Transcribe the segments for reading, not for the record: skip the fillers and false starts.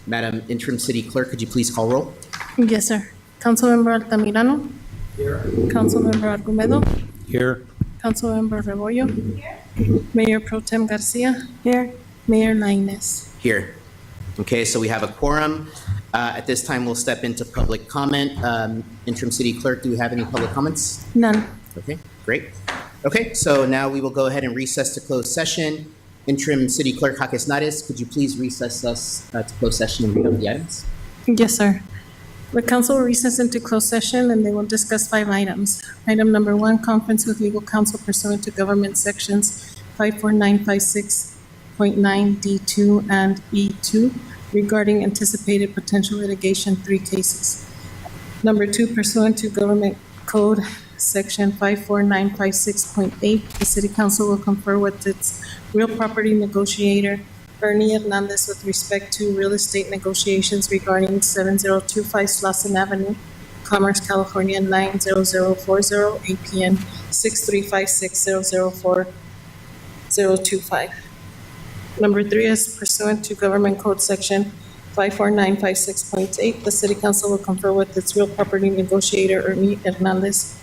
Madam Interim City Clerk, could you please call roll? Yes, sir. Councilmember Altamirano. Here. Councilmember Argumedo. Here. Councilmember Rebollo. Here. Mayor Pro Tem Garcia. Here. Mayor Lainez. Here. Okay, so we have a quorum. At this time, we'll step into public comment. Interim City Clerk, do we have any public comments? None. Okay, great. Okay, so now we will go ahead and recess to closed session. Interim City Clerk Jaques Nares, could you please recess us to closed session and read out the items? Yes, sir. The council will recess into closed session and they will discuss 5 items. Item number 1, conference with legal counsel pursuant to government sections 54956.9 D2 and E2 regarding anticipated potential litigation, 3 cases. Number 2, pursuant to government code section 54956.8, the city council will confer with its real property negotiator, Ernie Hernandez, with respect to real estate negotiations regarding 7025 Slauson Avenue, Commerce, California, 90040, APN 6356004-025. Number 3 is pursuant to government code section 54956.8, the city council will confer with its real property negotiator, Ernie Hernandez,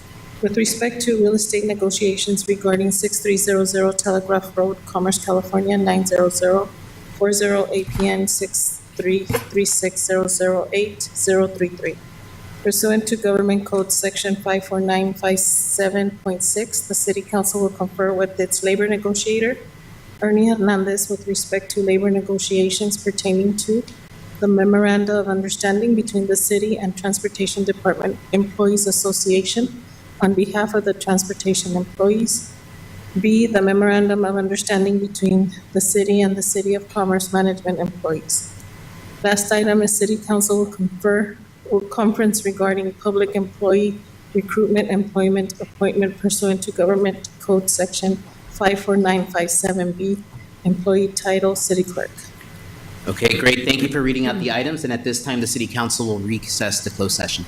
with respect to real estate negotiations regarding 6300 Telegraph Road, Commerce, California, 90040, APN 6336008-033. Pursuant to government code section 54957.6, the city council will confer with its labor negotiator, Ernie Hernandez, with respect to labor negotiations pertaining to the memoranda of understanding between the city and Transportation Department Employees Association on behalf of the transportation employees. B, the memorandum of understanding between the city and the City of Commerce Management employees. Last item is city council will conference regarding public employee recruitment, employment, appointment pursuant to government code section 54957B, employee title, city clerk. Okay, great. Thank you for reading out the items. And at this time, the City Council will recess to closed session.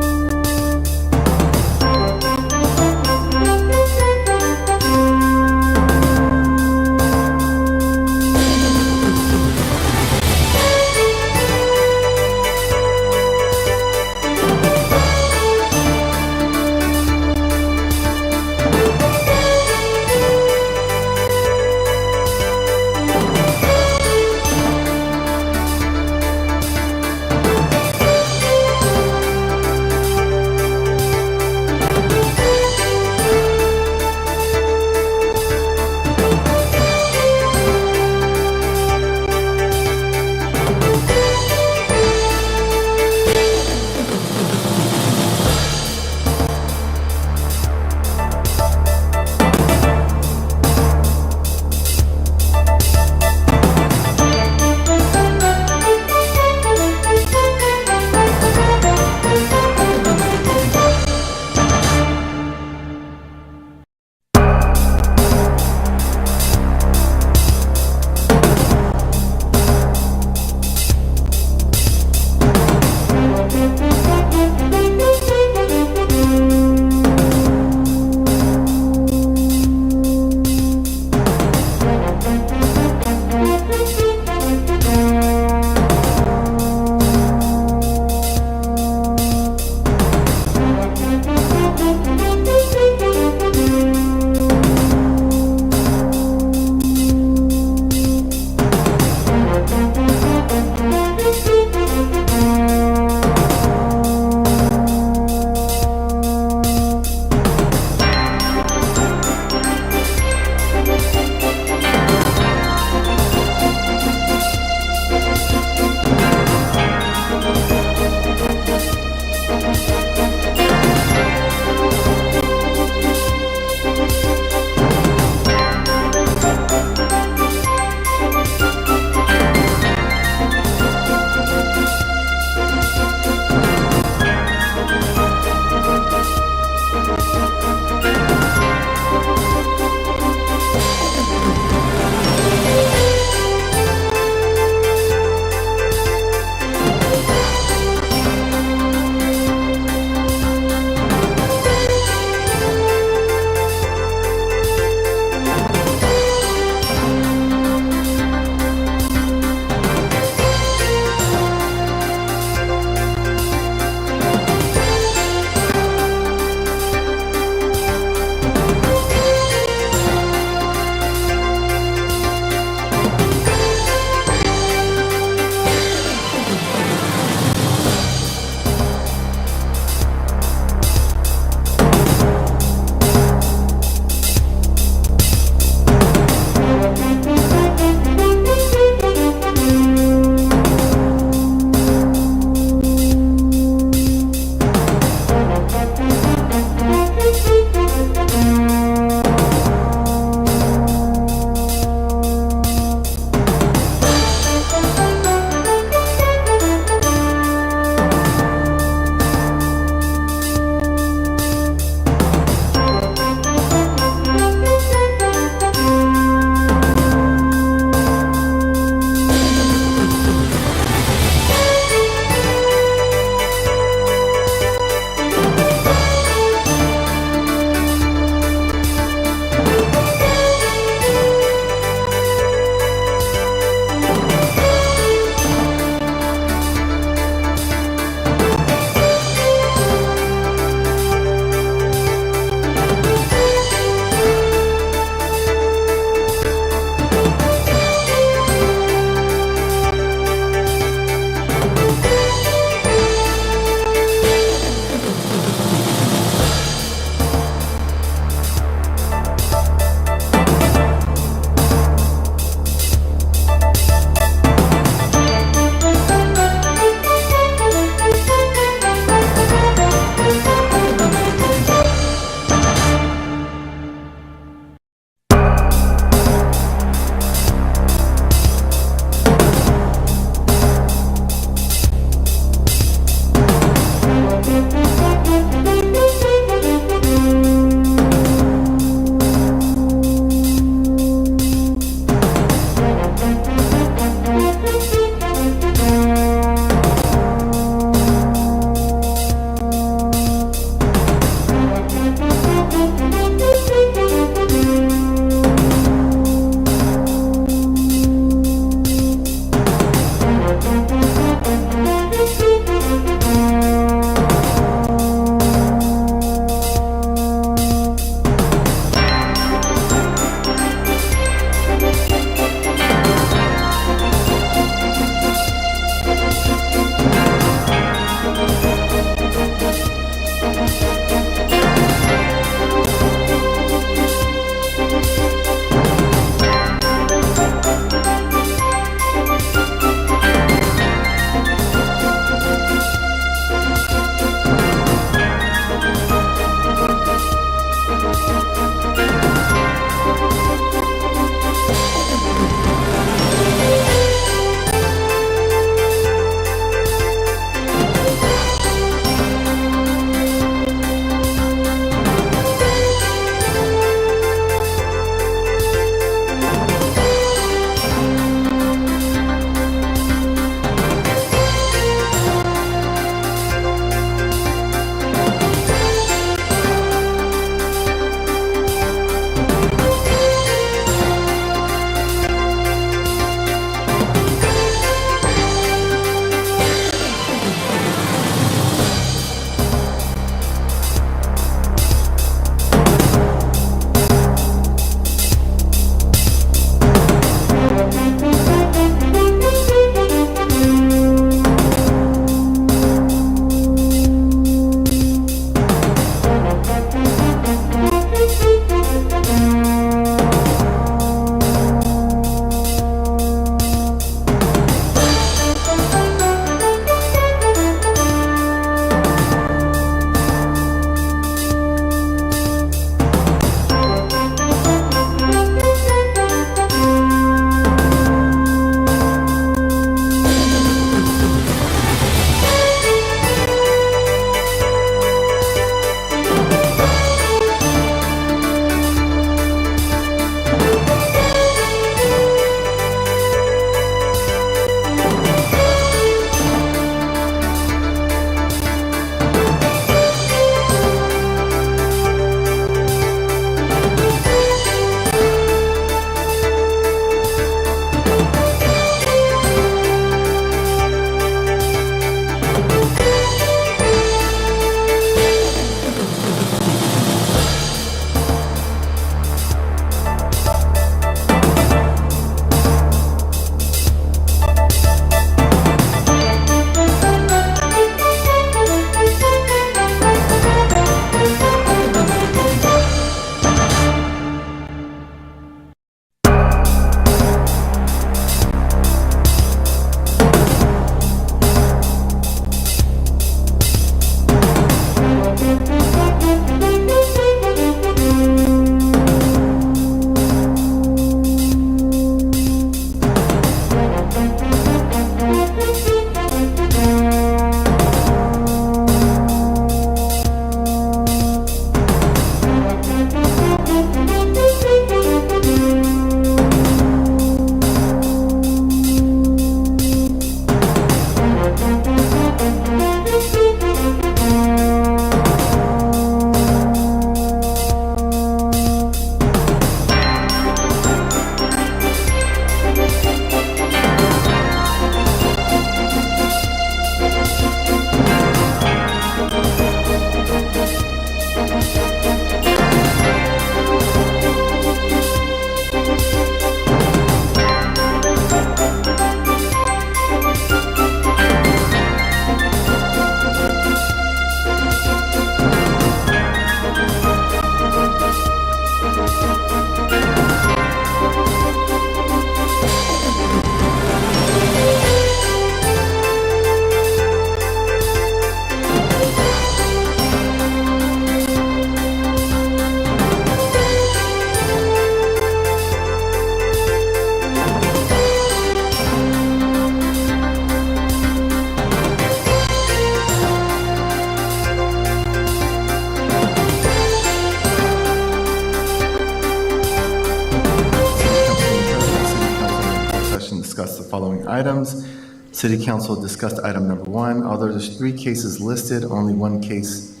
discuss the following items. City Council discussed item number 1. Although there's 3 cases listed, only 1 case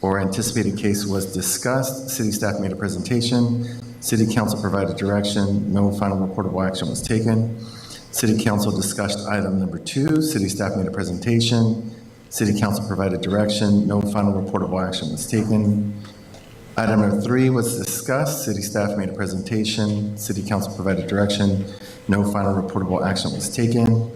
or anticipated case was discussed. City staff made a presentation. City Council provided direction. No final reportable action was taken. City Council discussed item number 2. City staff made a presentation. City Council provided direction. No final reportable action was taken. Item number 3 was discussed. City staff made a presentation. City Council provided direction. No final reportable action was taken.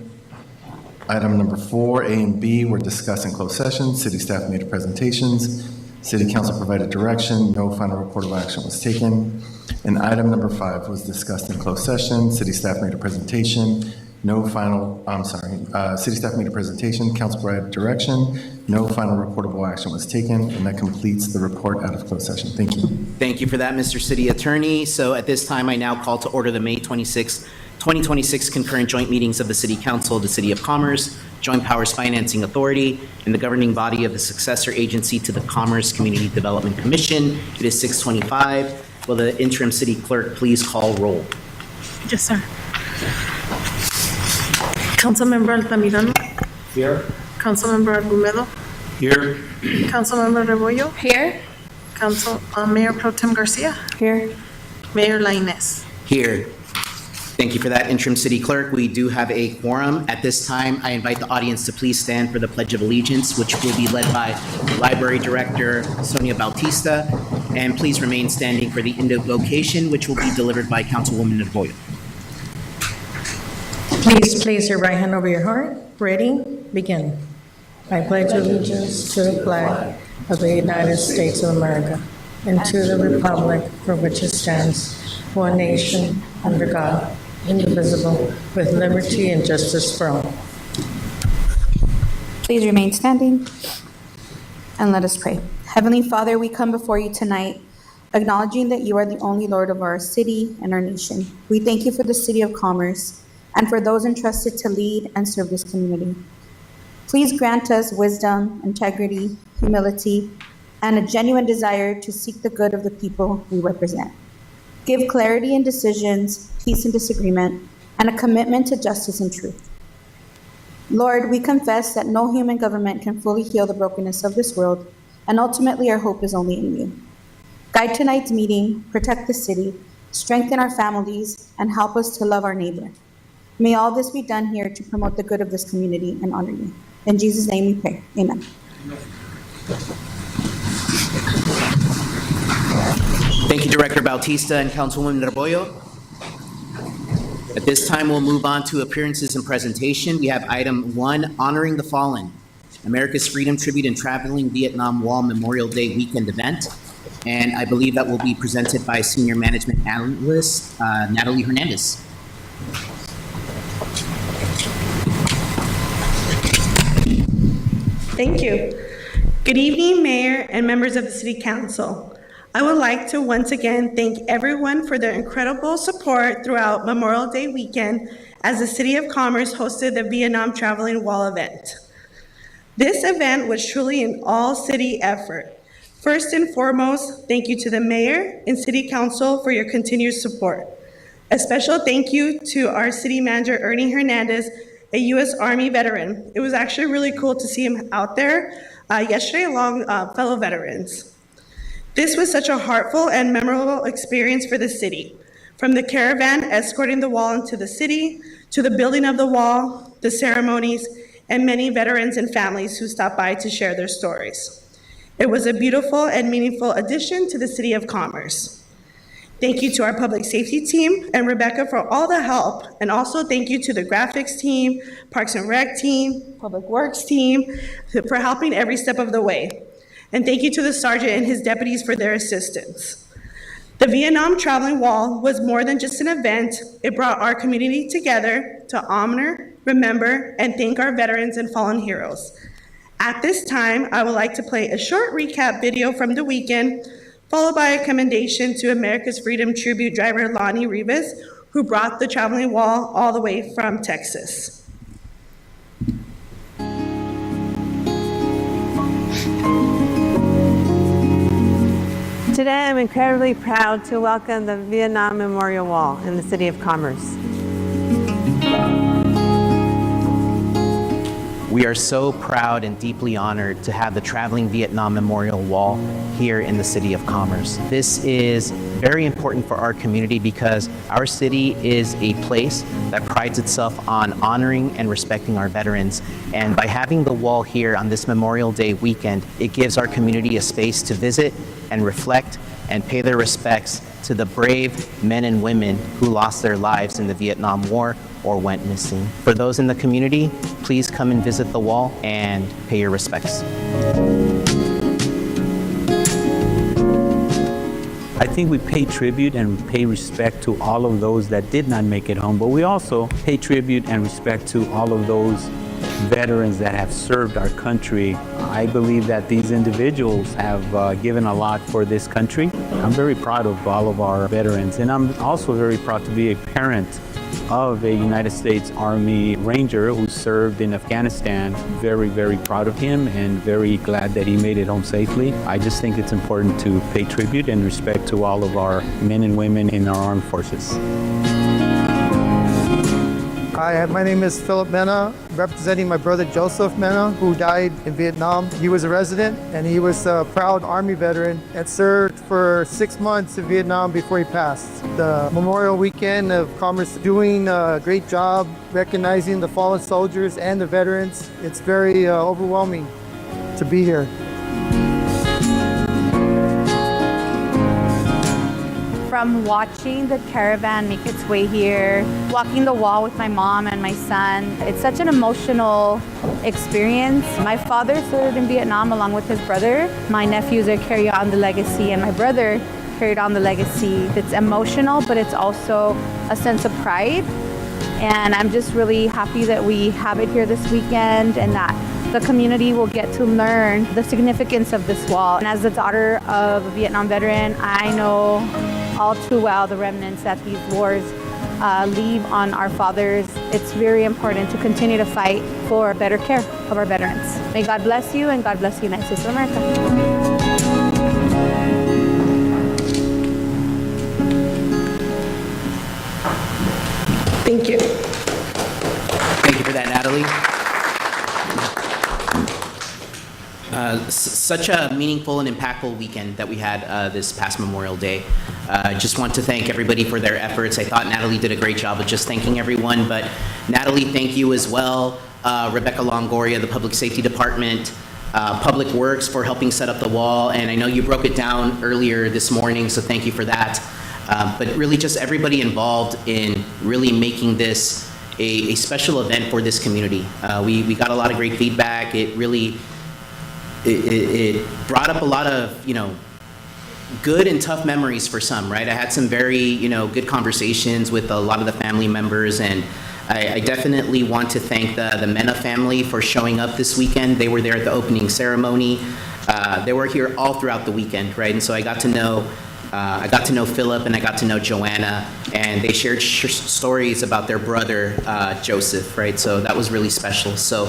Item number 4, A and B were discussed in closed session. City staff made presentations. City Council provided direction. No final reportable action was taken. And item number 5 was discussed in closed session. City staff made a presentation. City staff made a presentation. Council provided direction. No final reportable action was taken. And that completes the report out of closed session. Thank you. Thank you for that, Mr. City Attorney. So at this time, I now call to order the May 26, 2026 concurrent joint meetings of the City Council, the City of Commerce, Joint Powers Financing Authority, and the governing body of the successor agency to the Commerce Community Development Commission. It is 6:25. Will the interim city clerk please call roll? Yes, sir. Councilmember Altamirano. Here. Councilmember Argumedo. Here. Councilmember Rebollo. Here. Mayor Pro Tem Garcia. Here. Mayor Lainez. Here. Thank you for that, interim city clerk. We do have a quorum. At this time, I invite the audience to please stand for the Pledge of Allegiance, which will be led by Library Director Sonia Bautista. And please remain standing for the invocation, which will be delivered by Councilwoman Arroyo. Please place your right hand over your heart. Ready? Begin. I pledge allegiance to the flag of the United States of America and to the republic for which it stands, one nation, under God, indivisible, with liberty and justice for all. Please remain standing and let us pray. Heavenly Father, we come before you tonight, acknowledging that you are the only Lord of our city and our nation. We thank you for the City of Commerce and for those entrusted to lead and serve this community. Please grant us wisdom, integrity, humility, and a genuine desire to seek the good of the people we represent. Give clarity in decisions, peace in disagreement, and a commitment to justice and truth. Lord, we confess that no human government can fully heal the brokenness of this world, and ultimately our hope is only in you. Guide tonight's meeting, protect the city, strengthen our families, and help us to love our neighbor. May all this be done here to promote the good of this community and honor you. In Jesus' name we pray. Amen. Thank you, Director Bautista and Councilwoman Arroyo. At this time, we'll move on to appearances and presentation. We have item 1, Honoring the Fallen, America's Freedom Tribute and Traveling Vietnam Wall Memorial Day Weekend Event. And I believe that will be presented by Senior Management Analyst Natalie Hernandez. Thank you. Good evening, Mayor and members of the City Council. I would like to once again thank everyone for their incredible support throughout Memorial Day weekend as the City of Commerce hosted the Vietnam Traveling Wall event. This event was truly an all-city effort. First and foremost, thank you to the Mayor and City Council for your continued support. A special thank you to our City Manager, Ernie Hernandez, a U.S. Army veteran. It was actually really cool to see him out there yesterday along fellow veterans. This was such a heartful and memorable experience for the city. From the caravan escorting the wall into the city, to the building of the wall, the ceremonies, and many veterans and families who stopped by to share their stories. It was a beautiful and meaningful addition to the City of Commerce. Thank you to our public safety team and Rebecca for all the help, and also thank you to the graphics team, Parks and Rec team, Public Works team for helping every step of the way. And thank you to the sergeant and his deputies for their assistance. The Vietnam Traveling Wall was more than just an event. It brought our community together to honor, remember, and thank our veterans and fallen heroes. At this time, I would like to play a short recap video from the weekend, followed by a commendation to America's Freedom Tribute driver Lonnie Rivas, who brought the Traveling Wall all the way from Texas. Today, I'm incredibly proud to welcome the Vietnam Memorial Wall in the City of Commerce. We are so proud and deeply honored to have the Traveling Vietnam Memorial Wall here in the City of Commerce. This is very important for our community because our city is a place that prides itself on honoring and respecting our veterans. And by having the wall here on this Memorial Day weekend, it gives our community a space to visit and reflect and pay their respects to the brave men and women who lost their lives in the Vietnam War or went missing. For those in the community, please come and visit the wall and pay your respects. I think we pay tribute and we pay respect to all of those that did not make it home, but we also pay tribute and respect to all of those veterans that have served our country. I believe that these individuals have given a lot for this country. I'm very proud of all of our veterans, and I'm also very proud to be a parent of a United States Army Ranger who served in Afghanistan. Very, very proud of him and very glad that he made it home safely. I just think it's important to pay tribute and respect to all of our men and women in our armed forces. Hi, my name is Philip Mena, representing my brother Joseph Mena, who died in Vietnam. He was a resident and he was a proud Army veteran and served for 6 months in Vietnam before he passed. The Memorial Weekend of Commerce doing a great job recognizing the fallen soldiers and the veterans. It's very overwhelming to be here. From watching the caravan make its way here, walking the wall with my mom and my son, it's such an emotional experience. My father served in Vietnam along with his brother. My nephews are carrying on the legacy, and my brother carried on the legacy. It's emotional, but it's also a sense of pride. And I'm just really happy that we have it here this weekend and that the community will get to learn the significance of this wall. And as the daughter of a Vietnam veteran, I know all too well the remnants that these wars leave on our fathers. It's very important to continue to fight for better care of our veterans. May God bless you, and God bless the United States of America. Thank you. Thank you for that, Natalie. Such a meaningful and impactful weekend that we had this past Memorial Day. I just want to thank everybody for their efforts. I thought Natalie did a great job of just thanking everyone, but Natalie, thank you as well. Rebecca Longoria, the Public Safety Department, Public Works for helping set up the wall, and I know you broke it down earlier this morning, so thank you for that. But really just everybody involved in really making this a special event for this community. We got a lot of great feedback. It really it brought up a lot of, good and tough memories for some, right? I had some very, good conversations with a lot of the family members, and I definitely want to thank the Mena family for showing up this weekend. They were there at the opening ceremony. They were here all throughout the weekend, right? And so I got to know Philip and I got to know Joanna, and they shared stories about their brother, Joseph, right? So that was really special. So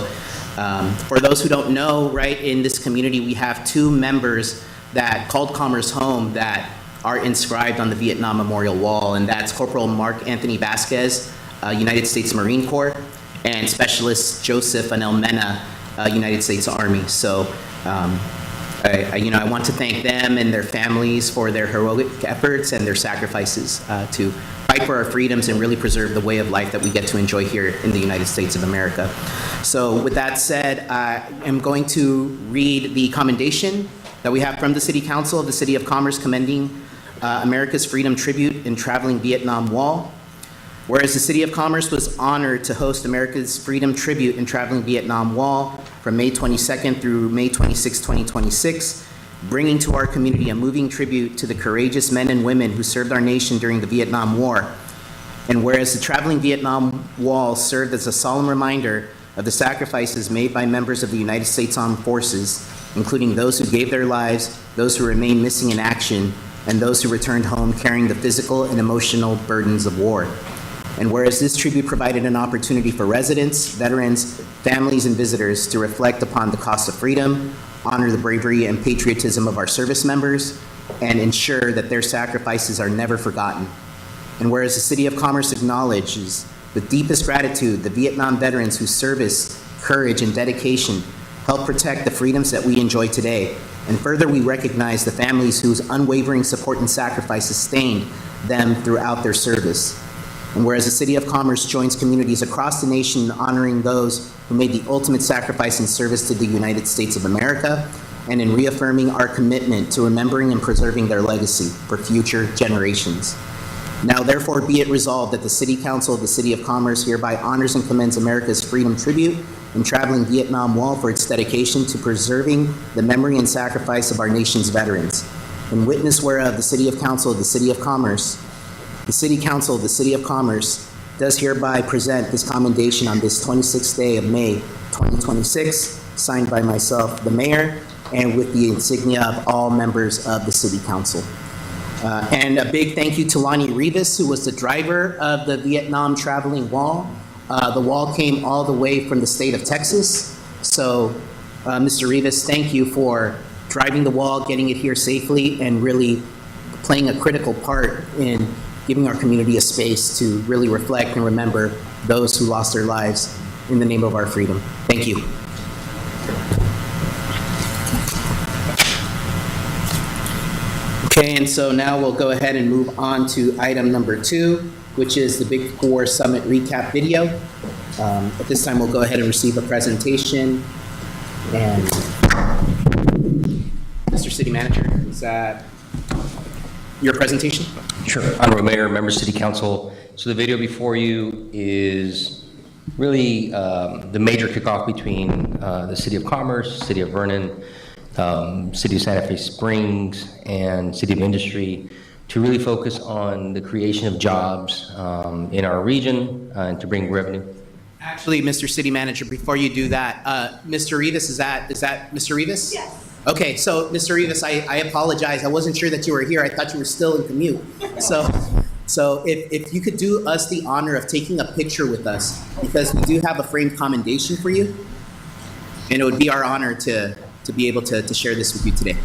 for those who don't know, right, in this community, we have 2 members that called Commerce home that are inscribed on the Vietnam Memorial Wall, and that's Corporal Mark Anthony Vasquez, United States Marine Corps, and Specialist Joseph Anel Mena, United States Army. So I want to thank them and their families for their heroic efforts and their sacrifices to fight for our freedoms and really preserve the way of life that we get to enjoy here in the United States of America. So with that said, I am going to read the commendation that we have from the City Council of the City of Commerce commending America's Freedom Tribute in Traveling Vietnam Wall. Whereas the City of Commerce was honored to host America's Freedom Tribute in Traveling Vietnam Wall from May 22nd through May 26, 2026, bringing to our community a moving tribute to the courageous men and women who served our nation during the Vietnam War. And whereas the Traveling Vietnam Wall served as a solemn reminder of the sacrifices made by members of the United States Armed Forces, including those who gave their lives, those who remained missing in action, and those who returned home carrying the physical and emotional burdens of war. And whereas this tribute provided an opportunity for residents, veterans, families, and visitors to reflect upon the cost of freedom, honor the bravery and patriotism of our service members, and ensure that their sacrifices are never forgotten. And whereas the City of Commerce acknowledges with deepest gratitude the Vietnam veterans whose service courage, and dedication help protect the freedoms that we enjoy today. And further, we recognize the families whose unwavering support and sacrifice sustained them throughout their service. And whereas the City of Commerce joins communities across the nation in honoring those who made the ultimate sacrifice in service to the United States of America, and in reaffirming our commitment to remembering and preserving their legacy for future generations. Now therefore be it resolved that the City Council of the City of Commerce hereby honors and commends America's Freedom Tribute and Traveling Vietnam Wall for its dedication to preserving the memory and sacrifice of our nation's veterans. In witness whereof the City Council of the City of Commerce does hereby present this commendation on this 26th day of May 2026, signed by myself, the mayor, and with the insignia of all members of the City Council. And a big thank you to Lonnie Rivas, who was the driver of the Vietnam Traveling Wall. The wall came all the way from the state of Texas. So, Mr. Rivas, thank you for driving the wall, getting it here safely, and really playing a critical part in giving our community a space to really reflect and remember those who lost their lives in the name of our freedom. Thank you. Okay, and so now we'll go ahead and move on to item number 2, which is the Big Four Summit recap video. At this time, we'll go ahead and receive a presentation. And Mr. City Manager, is that your presentation? Sure. Honorable Mayor, members of City Council. So the video before you is really the major kickoff between the City of Commerce, City of Vernon, City of Santa Fe Springs, and City of Industry to really focus on the creation of jobs in our region and to bring revenue. Actually, Mr. City Manager, before you do that, Mr. Rivas, is that Mr. Rivas? Yes. Okay, so Mr. Rivas, I apologize. I wasn't sure that you were here. I thought you were still in commute. So if you could do us the honor of taking a picture with us, because we do have a framed commendation for you, and it would be our honor to be able to share this with you today.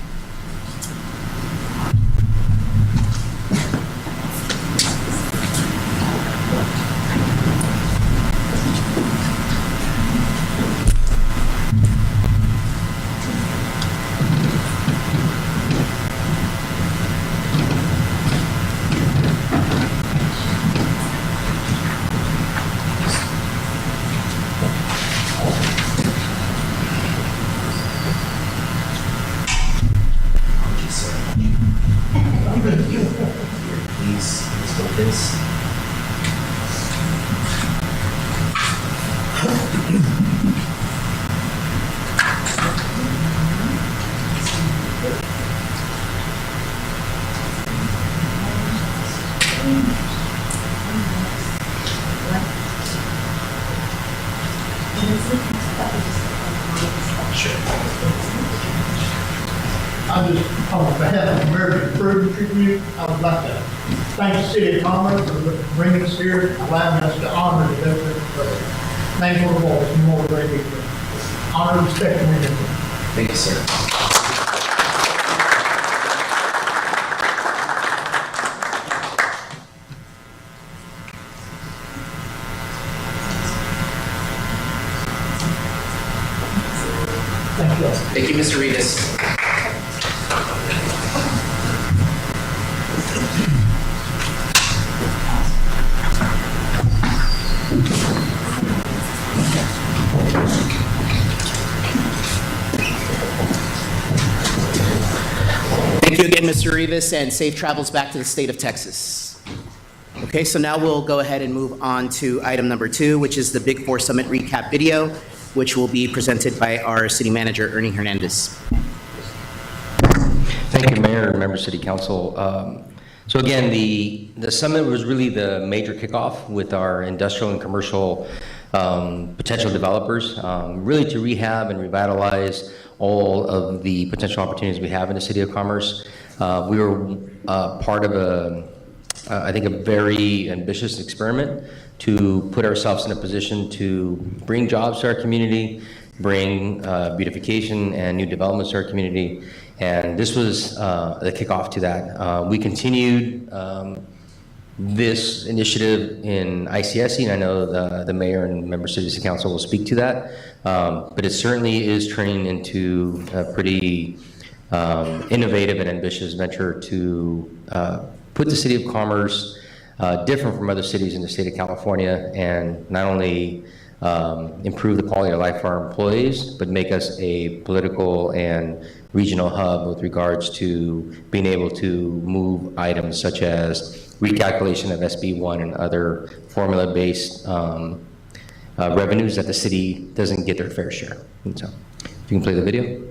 Please hold this. I just, on behalf of American Freedom Tribute, I would like to thank the City of Commerce for bringing us here, allowing us to honor the veterans. Thank you for the voice, more great people. Honor, respect, and remember. Thank you, sir. Thank you. Thank you, Mr. Rivas. Thank you again, Mr. Rivas, and safe travels back to the state of Texas. Okay, so now we'll go ahead and move on to item number 2, which is the Big Four Summit recap video, which will be presented by our City Manager, Ernie Hernandez. Thank you, Mayor and members of City Council. So again, the summit was really the major kickoff with our industrial and commercial potential developers, really to rehab and revitalize all of the potential opportunities we have in the City of Commerce. We were part of I think a very ambitious experiment to put ourselves in a position to bring jobs to our community, bring beautification and new developments to our community. And this was the kickoff to that. We continued this initiative in ICSC, and I know the mayor and members of the city council will speak to that, but it certainly is turning into a pretty innovative and ambitious venture to put the city of Commerce different from other cities in the state of California, and not only improve the quality of life for our employees, but make us a political and regional hub with regards to being able to move items such as recalculation of SB1 and other formula-based revenues that the city doesn't get their fair share. And so, if you can play the video.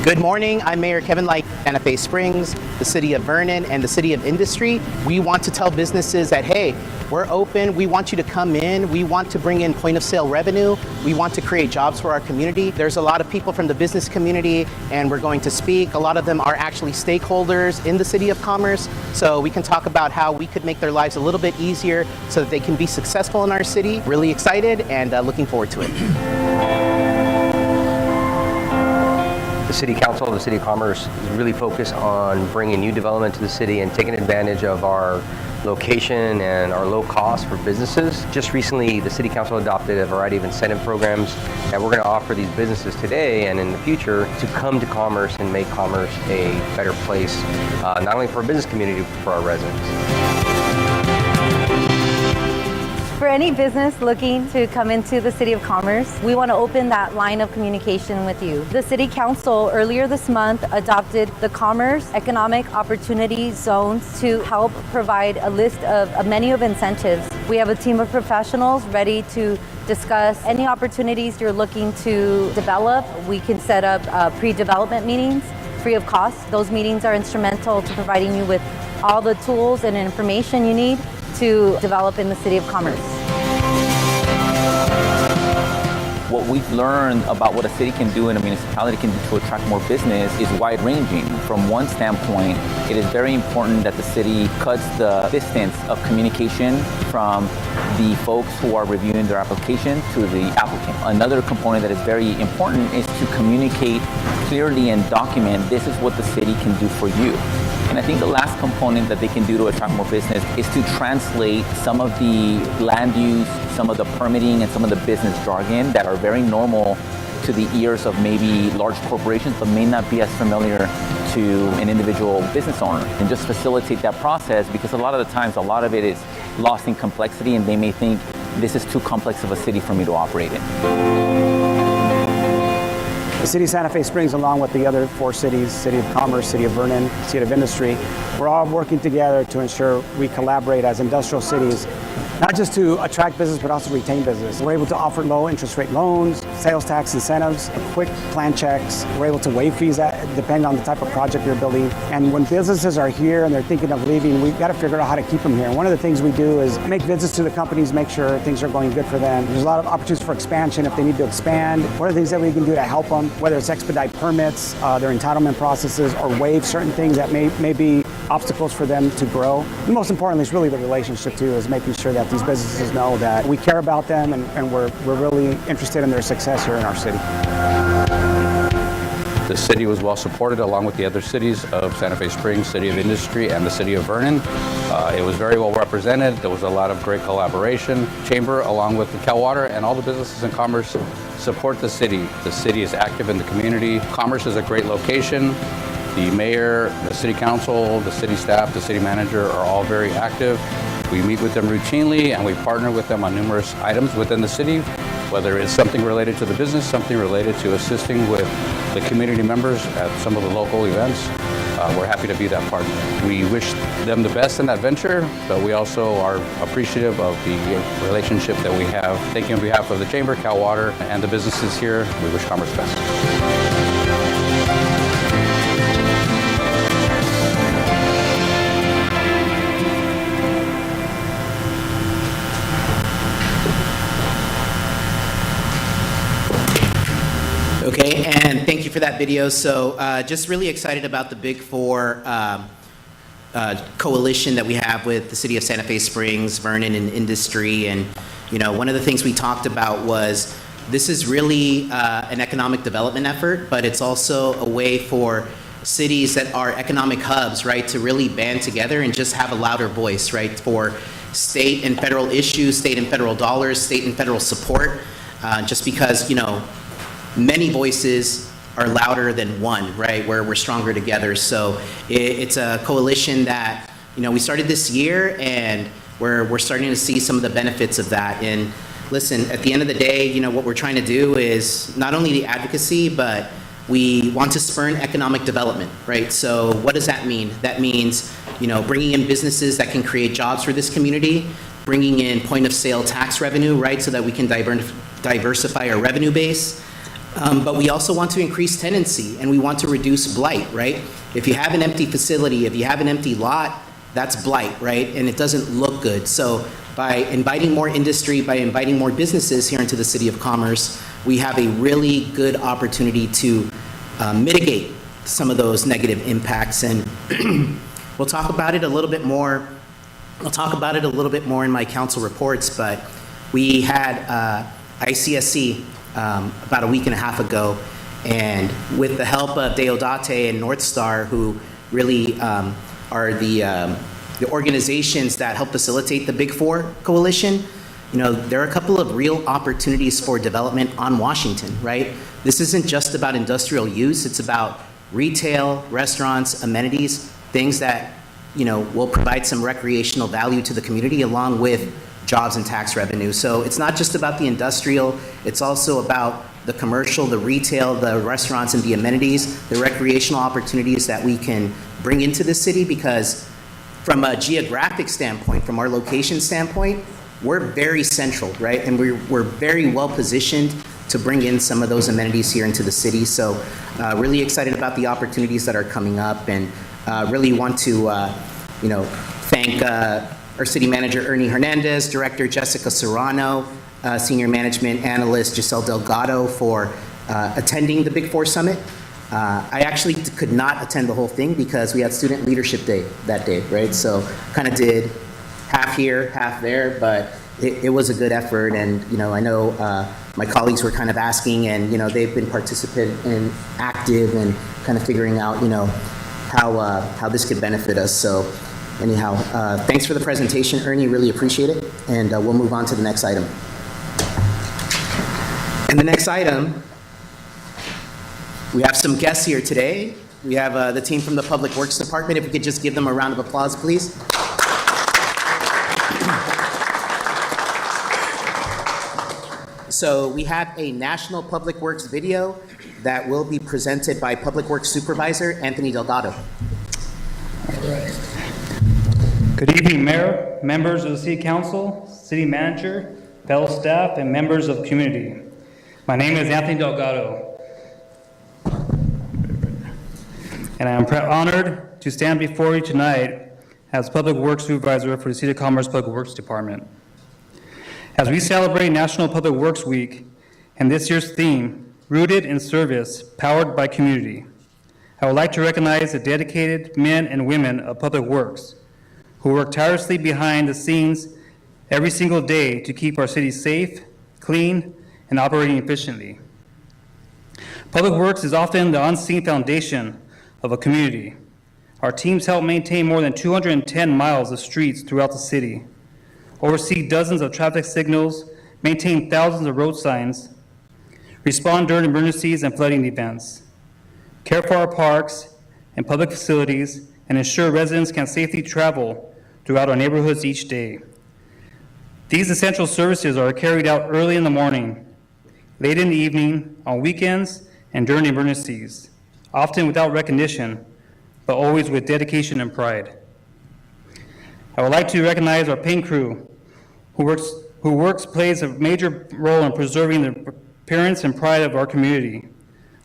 Good morning, I'm Mayor Kevin Light, Santa Fe Springs, the city of Vernon, and the city of Industry. We want to tell businesses that, hey, we're open, we want you to come in, we want to bring in point of sale revenue, we want to create jobs for our community. There's a lot of people from the business community, and we're going to speak. A lot of them are actually stakeholders in the City of Commerce, so we can talk about how we could make their lives a little bit easier so that they can be successful in our city. Really excited and looking forward to it. The City Council, the City of Commerce is really focused on bringing new development to the city and taking advantage of our location and our low cost for businesses. Just recently, the City Council adopted a variety of incentive programs that we're going to offer these businesses today and in the future to come to Commerce and make Commerce a better place, not only for our business community, but for our residents. For any business looking to come into the City of Commerce, we want to open that line of communication with you. The City Council earlier this month adopted the Commerce Economic Opportunity Zones to help provide a list of a menu of incentives. We have a team of professionals ready to discuss any opportunities you're looking to develop. We can set up pre-development meetings free of cost. Those meetings are instrumental to providing you with all the tools and information you need to develop in the City of Commerce. What we've learned about what a city can do and a municipality can do to attract more business is wide-ranging. From one standpoint, it is very important that the city cuts the distance of communication from the folks who are reviewing their application to the applicant. Another component that is very important is to communicate clearly and document this is what the city can do for you. And I think the last component that they can do to attract more business is to translate some of the land use, some of the permitting, and some of the business jargon that are very normal to the ears of maybe large corporations, but may not be as familiar to an individual business owner. And just facilitate that process, because a lot of the times, a lot of it is lost in complexity, and they may think this is too complex of a city for me to operate in. The City of Santa Fe Springs, along with the other 4 cities, City of Commerce, City of Vernon, City of Industry, we're all working together to ensure we collaborate as industrial cities, not just to attract business, but also retain business. We're able to offer low interest rate loans, sales tax incentives, quick plan checks. We're able to waive fees depending on the type of project you're building. And when businesses are here and they're thinking of leaving, we've got to figure out how to keep them here. And one of the things we do is make visits to the companies, make sure things are going good for them. There's a lot of opportunities for expansion if they need to expand. What are the things that we can do to help them, whether it's expedite permits, their entitlement processes, or waive certain things that may be obstacles for them to grow. And most importantly, it's really the relationship too, is making sure that these businesses know that we care about them and we're really interested in their success here in our city. The city was well supported along with the other cities of Santa Fe Springs, City of Industry, and the City of Vernon. It was very well represented. There was a lot of great collaboration. Chamber, along with the Cal Water and all the businesses in Commerce, support the city. The city is active in the community. Commerce is a great location. The mayor, the city council, the city staff, the city manager are all very active. We meet with them routinely and we partner with them on numerous items within the city, whether it's something related to the business, something related to assisting with the community members at some of the local events. We're happy to be that partner. We wish them the best in that venture, but we also are appreciative of the relationship that we have. Thank you on behalf of the Chamber, Cal Water, and the businesses here. We wish Commerce best. Okay, and thank you for that video. So just really excited about the Big Four coalition that we have with the City of Santa Fe Springs, Vernon, and Industry. And, you know, one of the things we talked about was this is really an economic development effort, but it's also a way for cities that are economic hubs, right, to really band together and just have a louder voice, right, for state and federal issues, state and federal dollars, state and federal support, just because, you know, many voices are louder than one, right, where we're stronger together. So it's a coalition that, you know, we started this year, and we're starting to see some of the benefits of that. And listen, at the end of the day, you know, what we're trying to do is not only the advocacy, but we want to spur economic development, right? So what does that mean? That means, you know, bringing in businesses that can create jobs for this community, bringing in point-of-sale tax revenue, right, so that we can diversify our revenue base. But we also want to increase tenancy, and we want to reduce blight, right? If you have an empty facility, if you have an empty lot, that's blight, right? And it doesn't look good. So by inviting more industry, by inviting more businesses here into the City of Commerce, we have a really good opportunity to mitigate some of those negative impacts. And we'll talk about it a little bit more. I'll talk about it a little bit more in my council reports, but we had ICSC about a week and a half ago, and with the help of Deodate and North Star, who really are the organizations that help facilitate the Big Four coalition, you know, there are a couple of real opportunities for development on Washington, right? This isn't just about industrial use, it's about retail, restaurants, amenities, things that, you know, will provide some recreational value to the community along with jobs and tax revenue. So it's not just about the industrial, it's also about the commercial, the retail, the restaurants, and the amenities, the recreational opportunities that we can bring into the city, because from a geographic standpoint, from our location standpoint, we're very central, right? And we're very well positioned to bring in some of those amenities here into the city. So really excited about the opportunities that are coming up, and really want to, you know, thank our city manager, Ernie Hernandez, director Jessica Serrano, senior management analyst Giselle Delgado for attending the Big Four Summit. I actually could not attend the whole thing because we had Student Leadership Day that day, right? So kind of did half here, half there, but it was a good effort. And, you know, I know my colleagues were kind of asking, and, you know, they've been participant and active and kind of figuring out, you know, how this could benefit us. So anyhow, thanks for the presentation, Ernie, really appreciate it. And we'll move on to the next item. And the next item, we have some guests here today. We have the team from the Public Works Department. If we could just give them a round of applause, please. So we have a National Public Works video that will be presented by Public Works Supervisor Anthony Delgado. Good evening, Mayor, members of the City Council, City Manager, fellow staff, and members of the community. My name is Anthony Delgado, and I am honored to stand before you tonight as Public Works Supervisor for the City of Commerce Public Works Department. As we celebrate National Public Works Week and this year's theme, Rooted in Service, Powered by Community, I would like to recognize the dedicated men and women of Public Works who work tirelessly behind the scenes every single day to keep our city safe, clean, and operating efficiently. Public Works is often the unseen foundation of a community. Our teams help maintain more than 210 miles of streets throughout the city, oversee dozens of traffic signals, maintain thousands of road signs, respond during emergencies and flooding events, care for our parks and public facilities, and ensure residents can safely travel throughout our neighborhoods each day. These essential services are carried out early in the morning, late in the evening, on weekends, and during emergencies, often without recognition, but always with dedication and pride. I would like to recognize our paint crew, who plays a major role in preserving the appearance and pride of our community.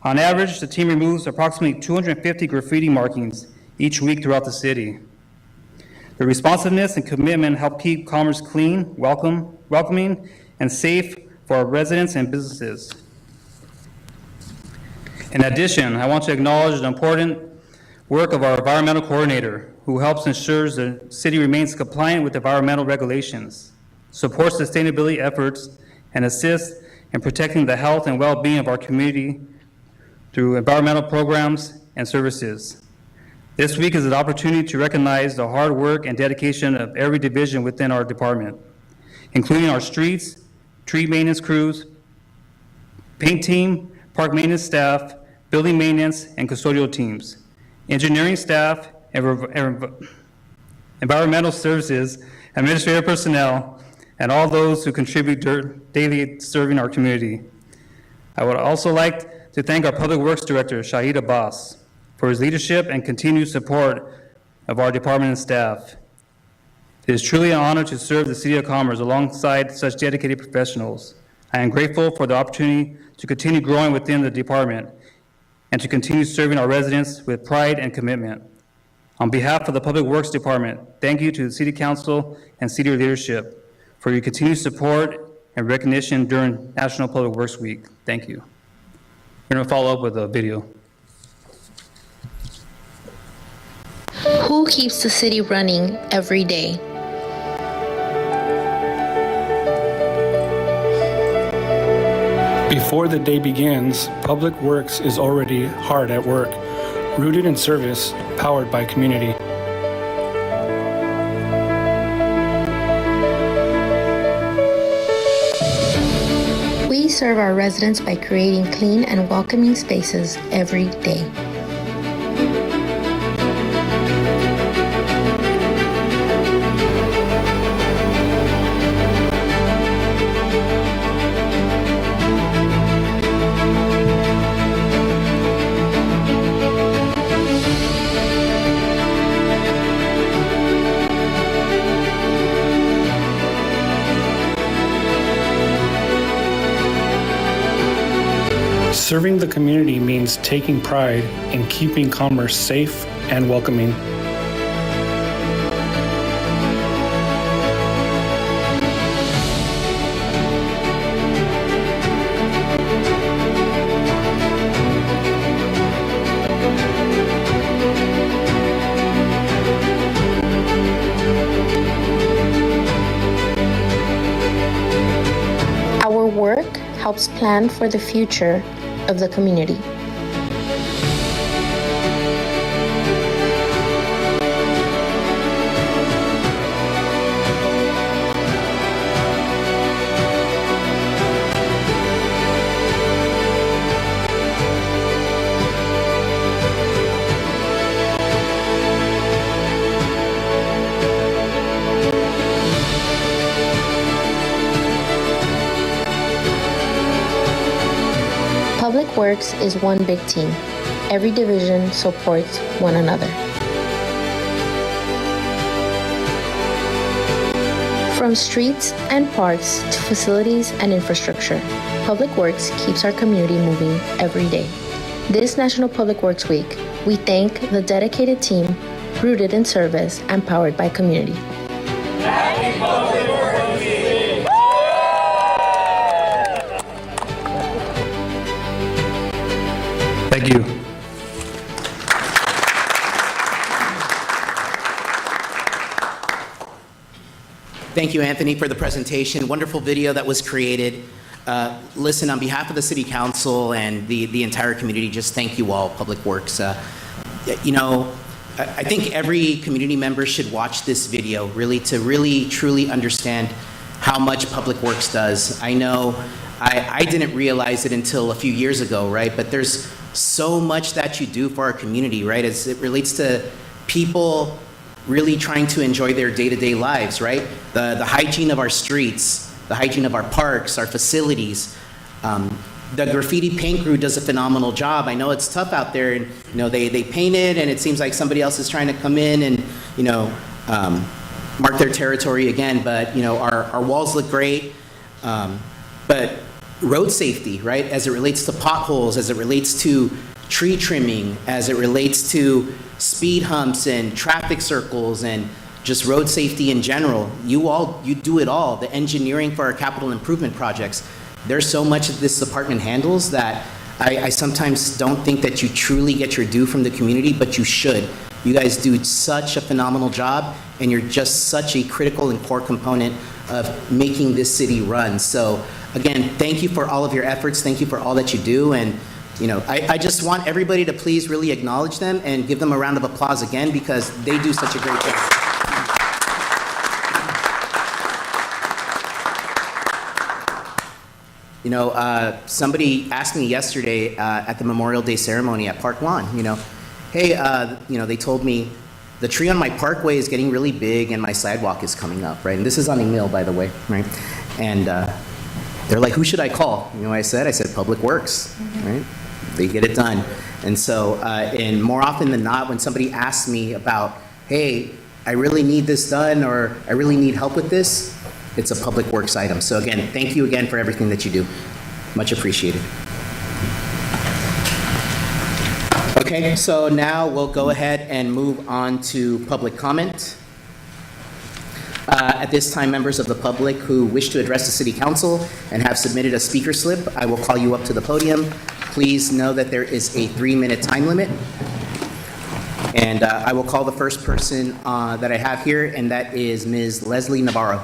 On average, the team removes approximately 250 graffiti markings each week throughout the city. Their responsiveness and commitment help keep Commerce clean, welcoming, and safe for our residents and businesses. In addition, I want to acknowledge the important work of our environmental coordinator, who helps ensure the city remains compliant with environmental regulations, supports sustainability efforts, and assists in protecting the health and well-being of our community through environmental programs and services. This week is an opportunity to recognize the hard work and dedication of every division within our department, including our streets, tree maintenance crews, paint team, park maintenance staff, building maintenance, and custodial teams, engineering staff, environmental services, administrative personnel, and all those who contribute daily serving our community. I would also like to thank our Public Works Director, Shahid Abbas, for his leadership and continued support of our department and staff. It is truly an honor to serve the City of Commerce alongside such dedicated professionals. I am grateful for the opportunity to continue growing within the department and to continue serving our residents with pride and commitment. On behalf of the Public Works Department, thank you to the City Council and City leadership for your continued support and recognition during National Public Works Week. Thank you. We're going to follow up with a video. Who keeps the city running every day? Before the day begins, Public Works is already hard at work, rooted in service, powered by community. We serve our residents by creating clean and welcoming spaces every day. Serving the community means taking pride in keeping Commerce safe and welcoming. Our work helps plan for the future of the community. Public Works is one big team. Every division supports one another. From streets and parks to facilities and infrastructure, Public Works keeps our community moving every day. This National Public Works Week, we thank the dedicated team rooted in service and powered by community. Happy Public Works Week! Thank you. Thank you, Anthony, for the presentation. Wonderful video that was created. Listen, on behalf of the City Council and the entire community, just thank you all, Public Works. You know, I think every community member should watch this video to really, truly understand how much Public Works does. I know I didn't realize it until a few years ago, right? But there's so much that you do for our community, right? As it relates to people really trying to enjoy their day-to-day lives, right? The hygiene of our streets, the hygiene of our parks, our facilities. The graffiti paint crew does a phenomenal job. I know it's tough out there, and you know they paint it, and it seems like somebody else is trying to come in and mark their territory again. But you know our walls look great. But road safety, right? As it relates to potholes, as it relates to tree trimming, as it relates to speed humps and traffic circles and just road safety in general. You do it all. The engineering for our capital improvement projects. There's so much that this department handles that I sometimes don't think that you truly get your due from the community, but you should. You guys do such a phenomenal job, and you're just such a critical and core component of making this city run. So again, thank you for all of your efforts. Thank you for all that you do. And I just want everybody to please really acknowledge them and give them a round of applause again because they do such a great job. Somebody asked me yesterday at the Memorial Day ceremony at Park Lawn, hey, they told me the tree on my parkway is getting really big and my sidewalk is coming up, right? And this is on email, by the way, right? And they're like, who should I call? You know what I said? I said Public Works, right? They get it done. And so, and more often than not, when somebody asks me about, hey, I really need this done or I really need help with this, it's a Public Works item. So again, thank you again for everything that you do. Much appreciated. Okay, so now we'll go ahead and move on to public comment. At this time, members of the public who wish to address the City Council and have submitted a speaker slip, I will call you up to the podium. Please know that there is a 3-minute time limit. And I will call the first person that I have here, and that is Ms. Leslie Navarro.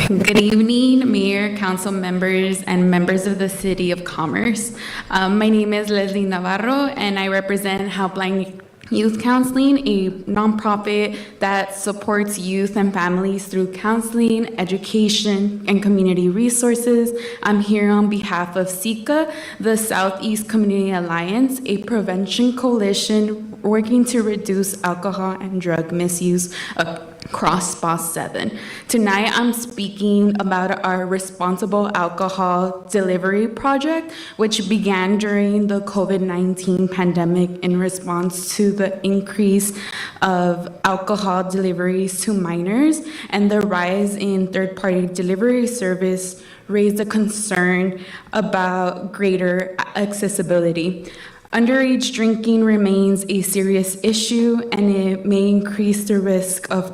Good evening, Mayor, council members, and members of the City of Commerce. My name is Leslie Navarro, and I represent Helpline Youth Counseling, a nonprofit that supports youth and families through counseling, education, and community resources. I'm here on behalf of SECA, the Southeast Community Alliance, a prevention coalition working to reduce alcohol and drug misuse across SPOS 7. Tonight, I'm speaking about our responsible alcohol delivery project, which began during the COVID-19 pandemic in response to the increase of alcohol deliveries to minors, and the rise in third-party delivery service raised a concern about greater accessibility. Underage drinking remains a serious issue, and it may increase the risk of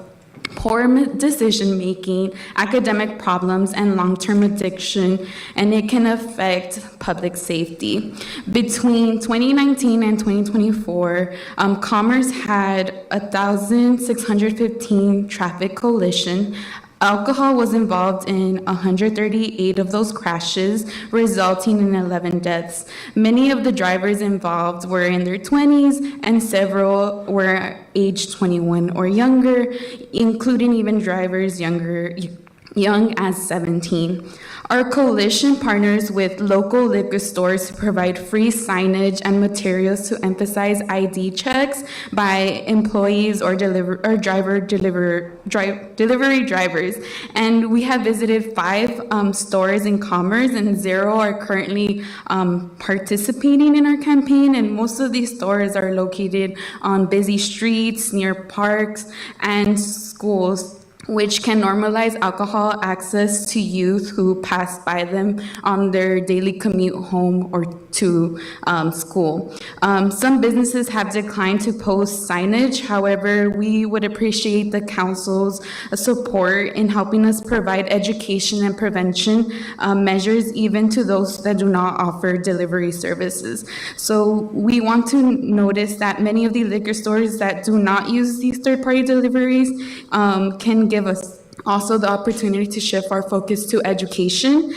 poor decision-making, academic problems, and long-term addiction, and it can affect public safety. Between 2019 and 2024, Commerce had 1,615 traffic collisions. Alcohol was involved in 138 of those crashes, resulting in 11 deaths. Many of the drivers involved were in their 20s, and several were age 21 or younger, including even drivers young as 17. Our coalition partners with local liquor stores to provide free signage and materials to emphasize ID checks by employees or delivery drivers. And we have visited 5 stores in Commerce, and 0 are currently participating in our campaign. And most of these stores are located on busy streets, near parks, and schools, which can normalize alcohol access to youth who pass by them on their daily commute home or to school. Some businesses have declined to post signage. However, we would appreciate the council's support in helping us provide education and prevention measures even to those that do not offer delivery services. So we want to notice that many of the liquor stores that do not use these third-party deliveries can give us also the opportunity to shift our focus to education.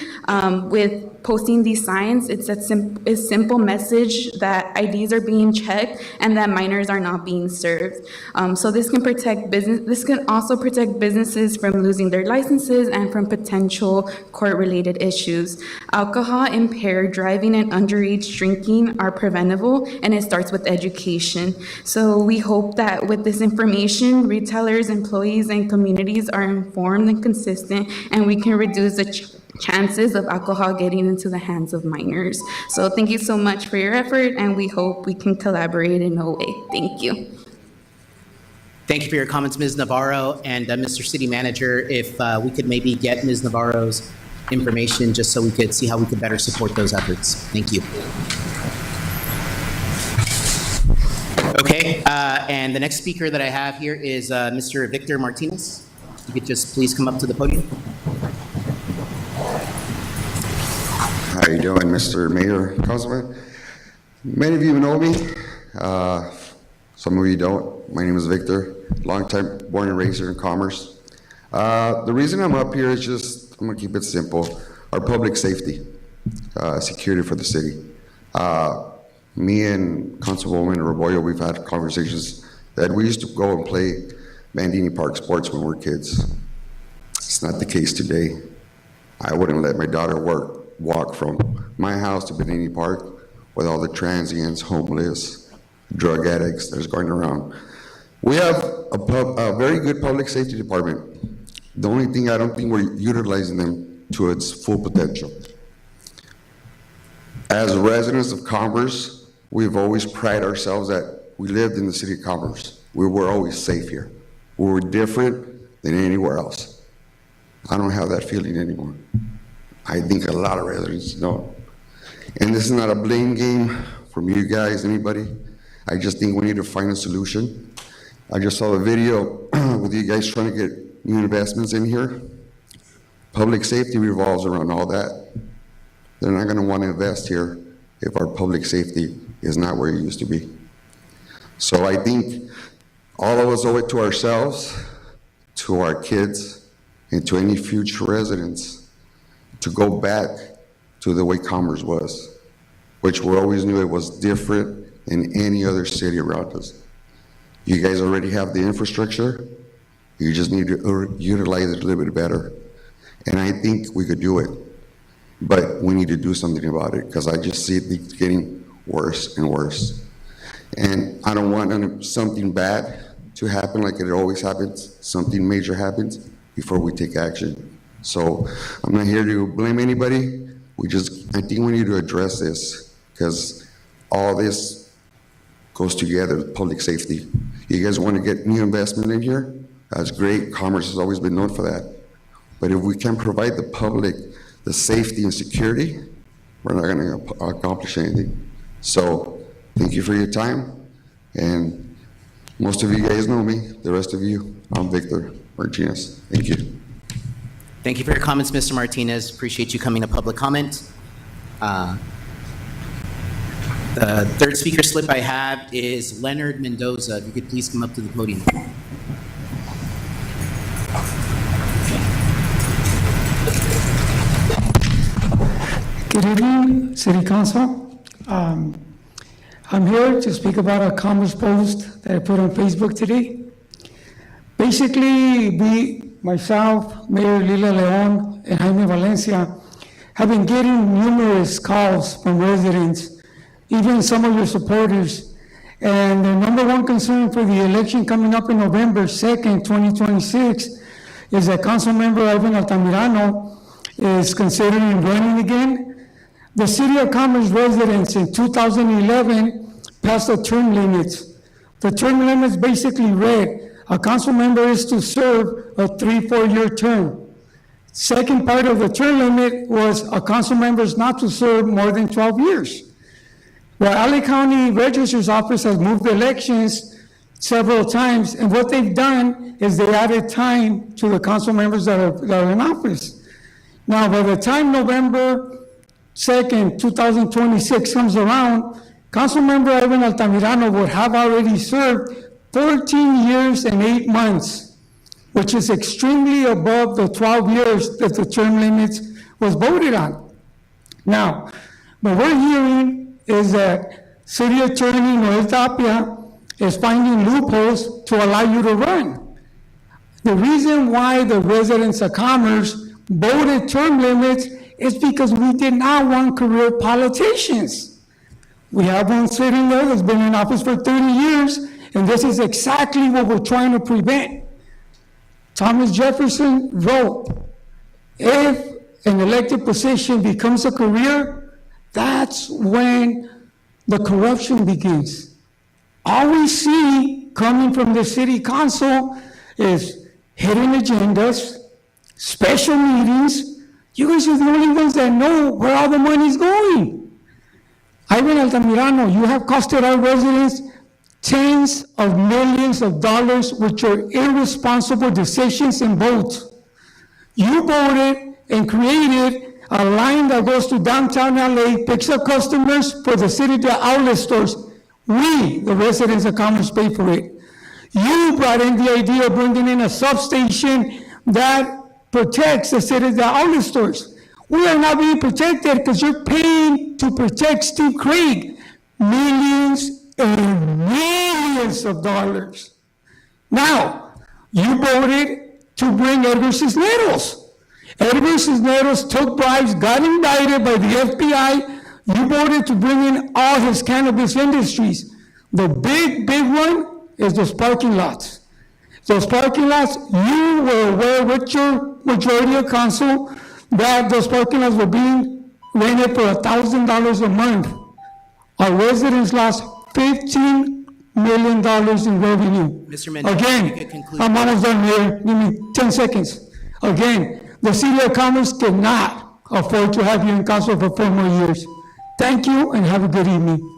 With posting these signs, it's a simple message that IDs are being checked and that minors are not being served. So this can protect business. This can also protect businesses from losing their licenses and from potential court-related issues. Alcohol-impaired driving and underage drinking are preventable, and it starts with education. So we hope that with this information, retailers, employees, and communities are informed and consistent, and we can reduce the chances of alcohol getting into the hands of minors. So thank you so much for your effort, and we hope we can collaborate in a way. Thank you. Thank you for your comments, Ms. Navarro. And Mr. City Manager, if we could maybe get Ms. Navarro's information just so we could see how we could better support those efforts. Thank you. Okay, and the next speaker that I have here is Mr. Victor Martinez. If you could just please come up to the podium. How you doing, Mr. Mayor, Councilman? Many of you know me. Some of you don't. My name is Victor, longtime born and raised here in Commerce. The reason I'm up here is just, I'm gonna keep it simple, our public safety, security for the city. Me and Councilwoman Rebollo, we've had conversations that we used to go and play Bandini Park sports when we were kids. It's not the case today. I wouldn't let my daughter walk from my house to Bandini Park with all the transients, homeless, drug addicts that's going around. We have a very good public safety department. The only thing I don't think we're utilizing them to its full potential. As residents of Commerce, we've always prided ourselves that we lived in the city of Commerce. We were always safe here. We were different than anywhere else. I don't have that feeling anymore. I think a lot of residents don't. And this is not a blame game from you guys, anybody. I just think we need to find a solution. I just saw a video with you guys trying to get new investments in here. Public safety revolves around all that. They're not gonna want to invest here if our public safety is not where it used to be. So I think all of us owe it to ourselves, to our kids, and to any future residents to go back to the way Commerce was, which we always knew it was different than any other city around us. You guys already have the infrastructure. You just need to utilize it a little bit better. And I think we could do it, but we need to do something about it because I just see it getting worse and worse. And I don't want something bad to happen like it always happens. Something major happens before we take action. So I'm not here to blame anybody. I think we need to address this because all this goes together with public safety. You guys want to get new investment in here? That's great. Commerce has always been known for that. But if we can't provide the public the safety and security, we're not going to accomplish anything. So thank you for your time. And most of you guys know me. The rest of you, I'm Victor Martinez. Thank you. Thank you for your comments, Mr. Martinez. Appreciate you coming to public comment. The third speaker slip I have is Leonard Mendoza. If you could please come up to the podium. Good evening, City Council. I'm here to speak about a Commerce post that I put on Facebook today. Basically, myself, Mayor Lila Leon, and Jaime Valencia have been getting numerous calls from residents, even some of your supporters. And the number one concern for the election coming up in November 2nd, 2026, is that Councilmember Ivan Altamirano is considering running again. The City of Commerce residents in 2011 passed the term limits. The term limits basically read, a council member is to serve a 3-4-year term. Second part of the term limit was a council member is not to serve more than 12 years. Well, LA County Registrar's Office has moved elections several times, and what they've done is they added time to the council members that are in office. Now, by the time November 2nd, 2026 comes around, Councilmember Ivan Altamirano would have already served 14 years and 8 months, which is extremely above the 12 years that the term limits was voted on. Now, what we're hearing is that City Attorney Noel Tapia is finding loopholes to allow you to run. The reason why the residents of Commerce voted term limits is because we did not want career politicians. We have one sitting there that's been in office for 30 years, and this is exactly what we're trying to prevent. Thomas Jefferson wrote, if an elected position becomes a career, that's when the corruption begins. All we see coming from the city council is hidden agendas, special meetings. You guys are the only ones that know where all the money's going. Ivan Altamirano, you have costed our residents tens of millions of dollars with your irresponsible decisions and votes. You voted and created a line that goes to downtown LA, picks up customers for the city to outlet stores. We, the residents of Commerce, pay for it. You brought in the idea of bringing in a substation that protects the city, the outlet stores. We are not being protected because you're paying to protect Steve Craig millions and millions of dollars. Now, you voted to bring Edgar Cisneros. Edgar Cisneros took bribes, got indicted by the FBI. You voted to bring in all his cannabis industries. The big one is those parking lots. Those parking lots, you were aware with your majority of council that those parking lots were being rented for $1,000 a month. Our residents lost $15 million in revenue. Mr. Mendoza, you could Again, conclude. I'm almost done, Mayor. Give me 10 seconds. Again, the City of Commerce cannot afford to have you in council for 4 more years. Thank you and have a good evening.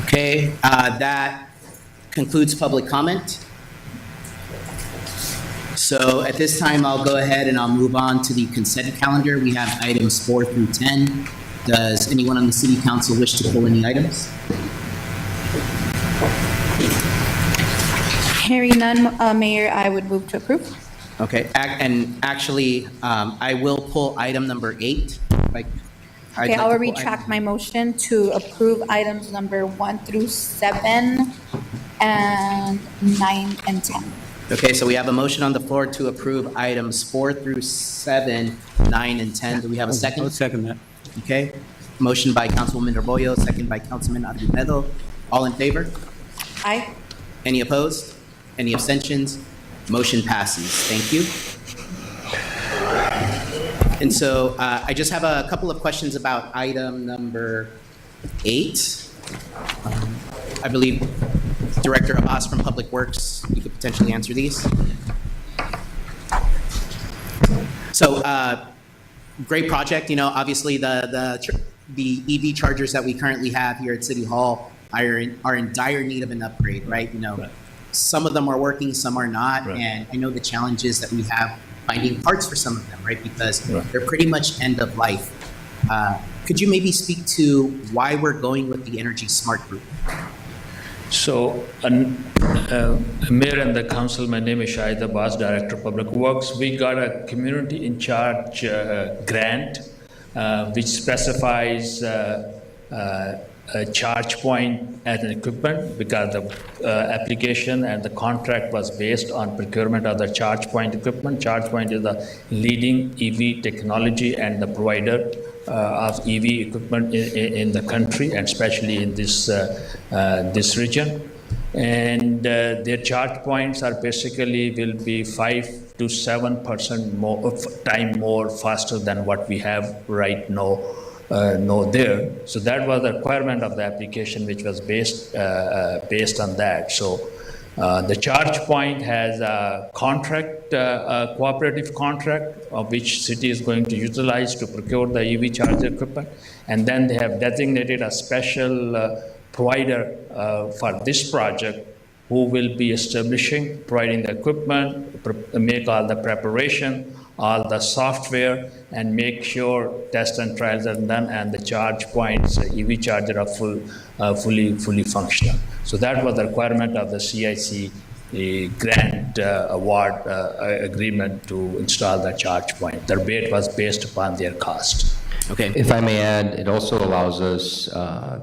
Okay, that concludes public comment. So at this time, I'll go ahead and I'll move on to the consent calendar. We have items 4 through 10. Does anyone on the city council wish to pull any items? Hearing none, Mayor, I would move to approve. Okay, and actually, I will pull item number 8. Okay, I will retract my motion to approve items number 1 through 7 and 9 and 10. Okay, so we have a motion on the floor to approve items 4 through 7, 9, and 10. Do we have a second? I would second that. Okay, motion by Councilwoman Arroyo, second by Councilman Argumedo. All in favor? Aye. Any opposed? Any abstentions? Motion passes. Thank you. And so I just have a couple of questions about item number 8. I believe Director Abbas from Public Works, you could potentially answer these. So great project. You know, obviously the EV chargers that we currently have here at City Hall are in dire need of an upgrade, right? You know, some of them are working, some are not, and I know the challenges that we have finding parts for some of them, right? Because they're pretty much end of life. Could you maybe speak to why we're going with the Energy Smart Group? So, Mayor and the Council, my name is Shahid Abbas, Director of Public Works. We got a community in charge grant which specifies a charge point as an equipment, because the application and the contract was based on procurement of the charge point equipment. Charge point is the leading EV technology and the provider of EV equipment in the country, and especially in this region. And their charge points are basically will be 5 to 7% more faster than what we have right now. There. So that was the requirement of the application, which was based on that. So the charge point has a contract, a cooperative contract, of which city is going to utilize to procure the EV charger equipment. And then they have designated a special provider for this project, who will be providing the equipment, make all the preparation, all the software, and make sure tests and trials are done, and the charge points, EV charger are fully functional. So that was the requirement of the CIC grant award agreement to install the charge point. The rebate was based upon their cost. Okay. If I may add, it also allows us,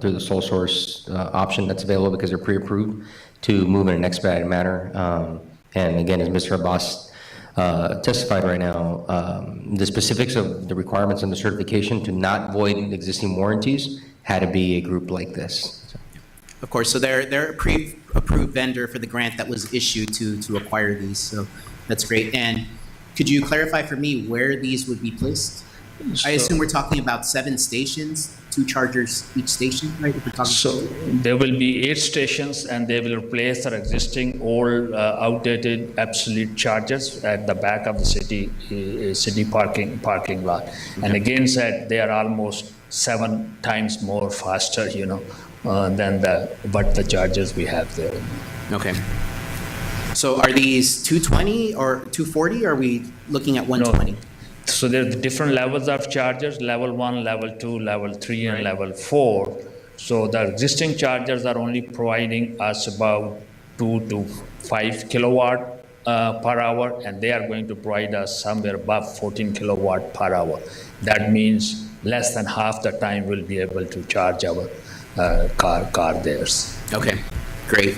through the sole source option that's available because they're pre-approved, to move in an expedited manner. And again, as Mr. Abbas testified right now, the specifics of the requirements and the certification to not void existing warranties had to be a group like this. So. Of course, so they're a pre-approved vendor for the grant that was issued to acquire these, so that's great. And could you clarify for me where these would be placed? I assume we're talking about 7 stations, 2 chargers each station, right? So there will be 8 stations, and they will replace their existing old, outdated, obsolete chargers at the back of the city parking lot. Okay. And again, said they are almost 7 times more faster, than the chargers we have there. Okay. So are these 220 or 240, or are we looking at 120? So there are the different levels of chargers, level 1, level 2, level 3, and level 4. So the existing chargers are only providing us about 2 to 5 kilowatt per hour, and they are going to provide us somewhere above 14 kilowatt per hour. That means less than half the time we'll be able to charge our car theirs. Okay, great.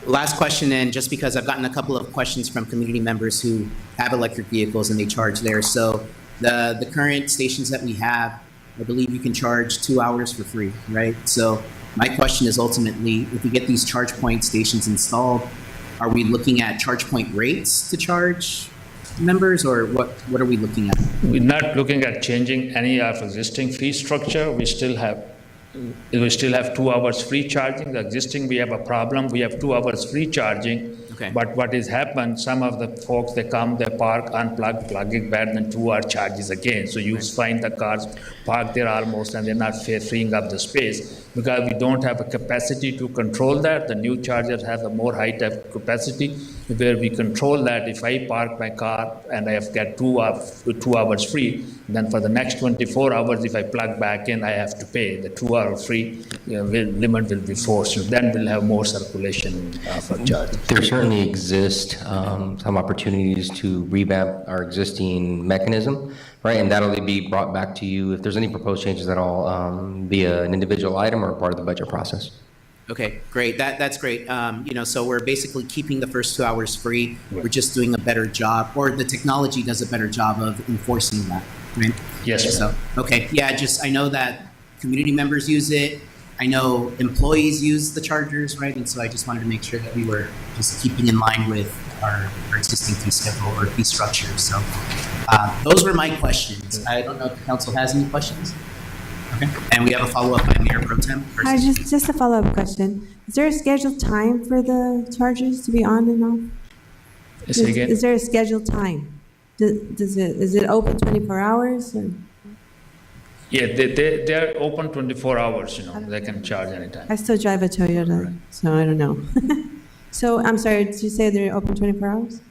Last question, and just because I've gotten a couple of questions from community members who have electric vehicles and they charge there. So the current stations that we have, I believe you can charge 2 hours for free, right? So my question is ultimately, if we get these charge point stations installed, are we looking at charge point rates to charge members, or what are we looking at? We're not looking at changing any of existing fee structure. We still have 2 hours free charging. The existing, we have a problem. We have 2 hours free charging. Okay. But what has happened, some of the folks, they come, they park, unplug, plug it back, then 2 hour charges again. So you find the cars parked there almost, and they're not freeing up the space. Because we don't have a capacity to control that. The new chargers have a more high capacity where we control that. If I park my car and I have got 2 hours free, then for the next 24 hours, if I plug back in, I have to pay. The 2 hour free limit will be forced. So then we'll have more circulation for charging. There certainly exist some opportunities to revamp our existing mechanism, right? And that'll be brought back to you if there's any proposed changes at all via an individual item or part of the budget process. Okay, great. That's great. So we're basically keeping the first 2 hours free. We're just doing a better job, or the technology does a better job of enforcing that, right? Yes. So, okay, yeah, I know that community members use it. I know employees use the chargers, right? And so I just wanted to make sure that we were just keeping in line with our existing fee schedule or fee structure. So those were my questions. I don't know if the council has any questions. Okay. And we have a follow-up by Mayor Pro Tem. Hi, just a follow-up question. Is there a scheduled time for the chargers to be on and off? Say again? Is there a scheduled time? Is it open 24 hours? Or? Yeah, they are open 24 hours, they can charge anytime. I still drive a Toyota, so I don't know. So, I'm sorry, did you say they're open 24 hours?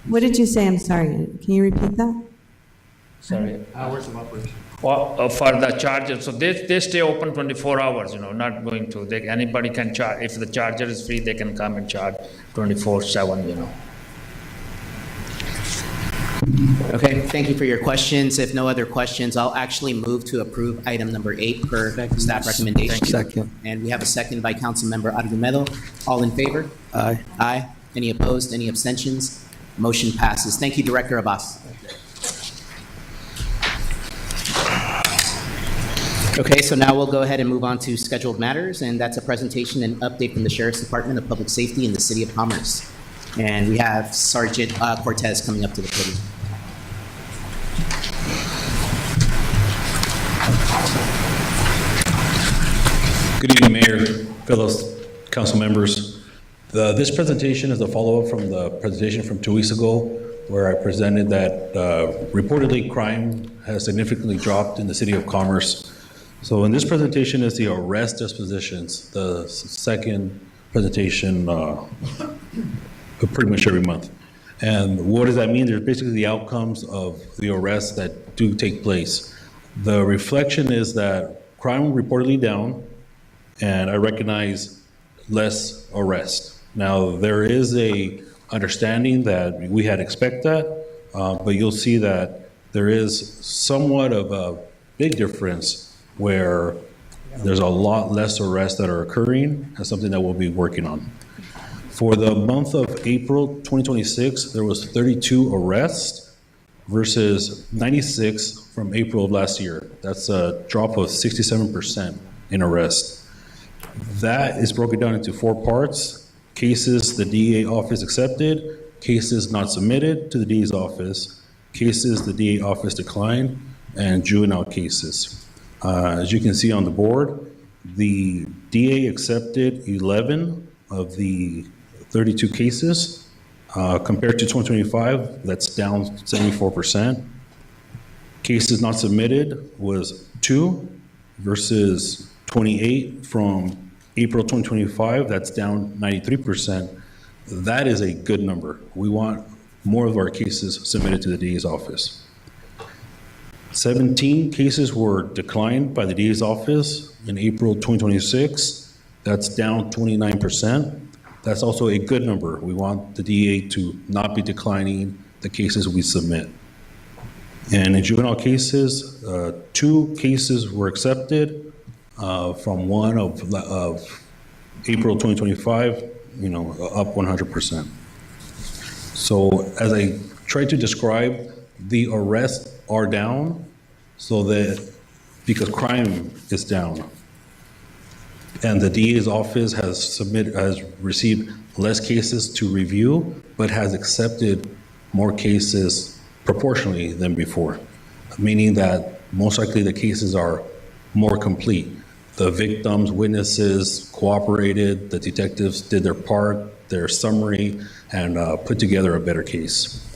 What did you say? I'm sorry. Can you repeat that? Sorry. Hours of operation. Well, for the charger, so they stay open 24 hours, not going to, anybody can charge. If the charger is free, they can come and charge 24/7, Okay, thank you for your questions. If no other questions, I'll actually move to approve item number 8 per staff recommendation. Second. And we have a second by Councilmember Argumedo. All in favor? Aye. Aye. Any opposed? Any abstentions? Motion passes. Thank you, Director Abbas. Okay, so now we'll go ahead and move on to scheduled matters, and that's a presentation and update from the Sheriff's Department of Public Safety in the City of Commerce. And we have Sergeant Cortez coming up to the podium. Good evening, Mayor, fellow council members. This presentation is a follow-up from the presentation from 2 weeks ago, where I presented that reportedly crime has significantly dropped in the City of Commerce. So in this presentation is the arrest dispositions, the second presentation pretty much every month. And what does that mean? There's basically the outcomes of the arrests that do take place. The reflection is that crime reportedly down, and I recognize less arrest. Now, there is a understanding that we had expect that, but you'll see that there is somewhat of a big difference where there's a lot less arrests that are occurring, and something that we'll be working on. For the month of April 2026, there was 32 arrests versus 96 from April of last year. That's a drop of 67% in arrests. That is broken down into 4 parts: cases the DA office accepted, cases not submitted to the DA's office, cases the DA office declined, and juvenile cases. As you can see on the board, the DA accepted 11 of the 32 cases. Compared to 2025, that's down 74%. Cases not submitted was 2 versus 28 from April 2025, that's down 93%. That is a good number. We want more of our cases submitted to the DA's office. 17 cases were declined by the DA's office in April 2026. That's down 29%. That's also a good number. We want the DA to not be declining the cases we submit. And in juvenile cases, 2 cases were accepted from one of April 2025, up 100%. So as I tried to describe, the arrests are down because crime is down. And the DA's office has received less cases to review, but has accepted more cases proportionally than before, meaning that most likely the cases are more complete. The victims, witnesses cooperated, the detectives did their part, their summary, and put together a better case.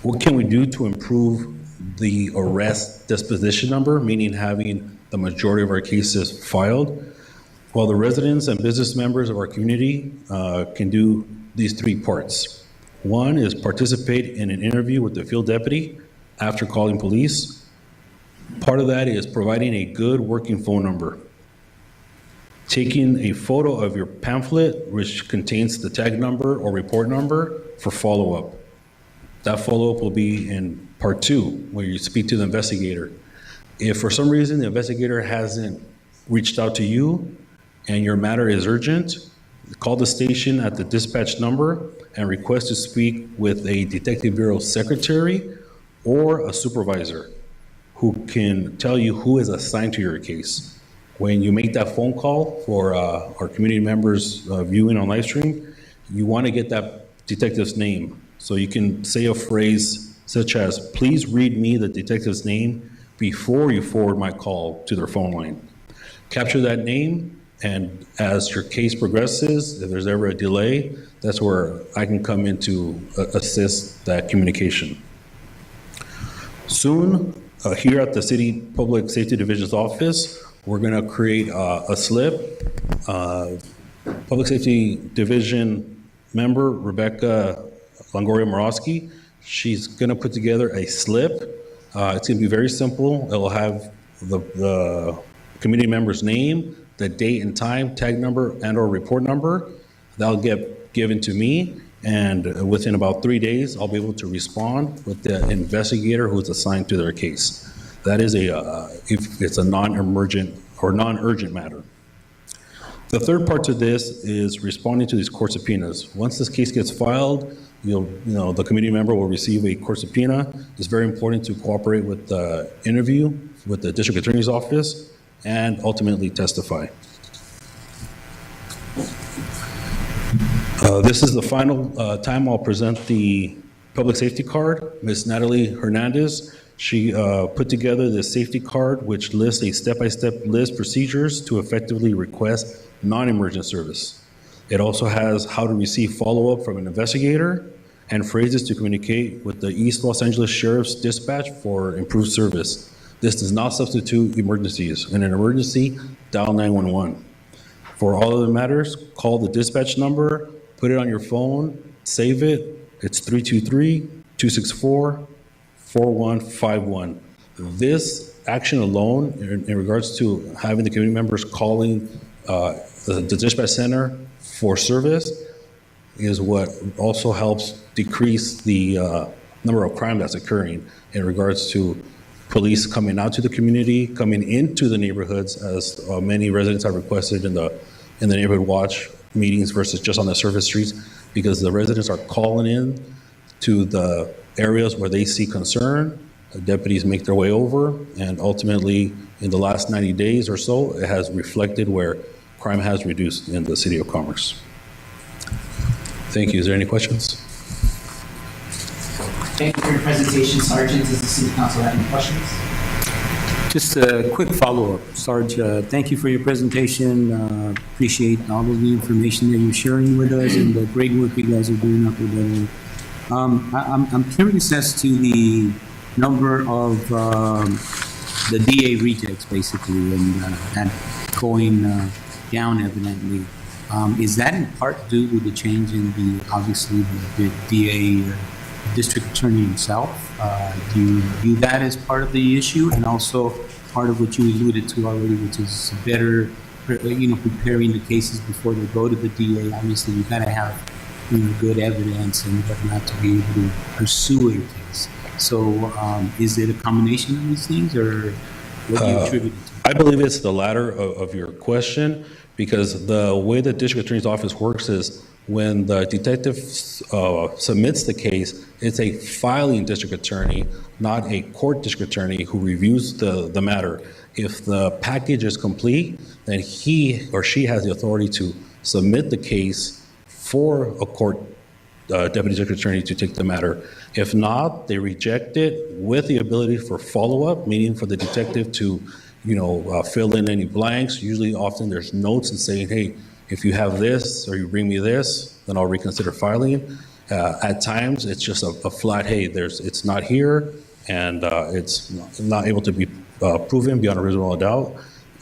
What can we do to improve the arrest disposition number, meaning having the majority of our cases filed? Well, the residents and business members of our community can do these 3 parts. One is participate in an interview with the field deputy after calling police. Part of that is providing a good working phone number. Taking a photo of your pamphlet, which contains the tag number or report number, for follow-up. That follow-up will be in part 2, where you speak to the investigator. If for some reason the investigator hasn't reached out to you and your matter is urgent, call the station at the dispatch number and request to speak with a Detective Bureau secretary or a supervisor who can tell you who is assigned to your case. When you make that phone call for our community members viewing on live stream, you want to get that detective's name. So you can say a phrase such as, "Please read me the detective's name before you forward my call to their phone line." Capture that name, and as your case progresses, if there's ever a delay, that's where I can come in to assist that communication. Soon, here at the City Public Safety Division's office, we're going to create a slip. Public Safety Division member, Rebecca Longoria-Morosky, she's going to put together a slip. It's going to be very simple. It'll have the community member's name, the date and time, tag number, and/or report number. That'll get given to me, and within about 3 days, I'll be able to respond with the investigator who's assigned to their case. That is if it's a non-emergent or non-urgent matter. The third part to this is responding to these court subpoenas. Once this case gets filed, the community member will receive a court subpoena. It's very important to cooperate with the interview with the district attorney's office and ultimately testify. This is the final time I'll present the public safety card. Ms. Natalie Hernandez, she put together this safety card, which lists a step-by-step list procedures to effectively request non-emergent service. It also has how to receive follow-up from an investigator and phrases to communicate with the East Los Angeles Sheriff's Dispatch for improved service. This does not substitute emergencies. In an emergency, dial 911. For all other matters, call the dispatch number, put it on your phone, save it. It's 323-264-4151. This action alone, in regards to having the community members calling the dispatch center for service, is what also helps decrease the number of crime that's occurring in regards to police coming out to the community, coming into the neighborhoods, as many residents have requested in the neighborhood watch meetings versus just on the surface streets, because the residents are calling in to the areas where they see concern. The deputies make their way over, and ultimately, in the last 90 days or so, it has reflected where crime has reduced in the City of Commerce. Thank you. Is there any questions? Thank you for your presentation, Sergeant. Does the City Council have any questions? Just a quick follow-up, Sarge. Thank you for your presentation. Appreciate all of the information that you're sharing with us and the great work you guys are doing up there. I'm curious as to the number of the DA retakes, basically, and that going down evidently. Is that in part due to the change in obviously, the DA, district attorney himself? Do you view that as part of the issue? And also part of what you alluded to already, which is better, preparing the cases before they go to the DA. Obviously, you got to have, good evidence and whatnot to be able to pursue a case. So is it a combination of these things, or what do you attribute it to? I believe it's the latter of your question, because the way the district attorney's office works is when the detective submits the case, it's a filing district attorney, not a court district attorney, who reviews the matter. If the package is complete, then he or she has the authority to submit the case for a court deputy district attorney to take the matter. If not, they reject it with the ability for follow-up, meaning for the detective to fill in any blanks. Usually, often there's notes and saying, hey, if you have this or you bring me this, then I'll reconsider filing. At times, it's just a flat, hey, it's not here, and it's not able to be proven beyond a reasonable doubt.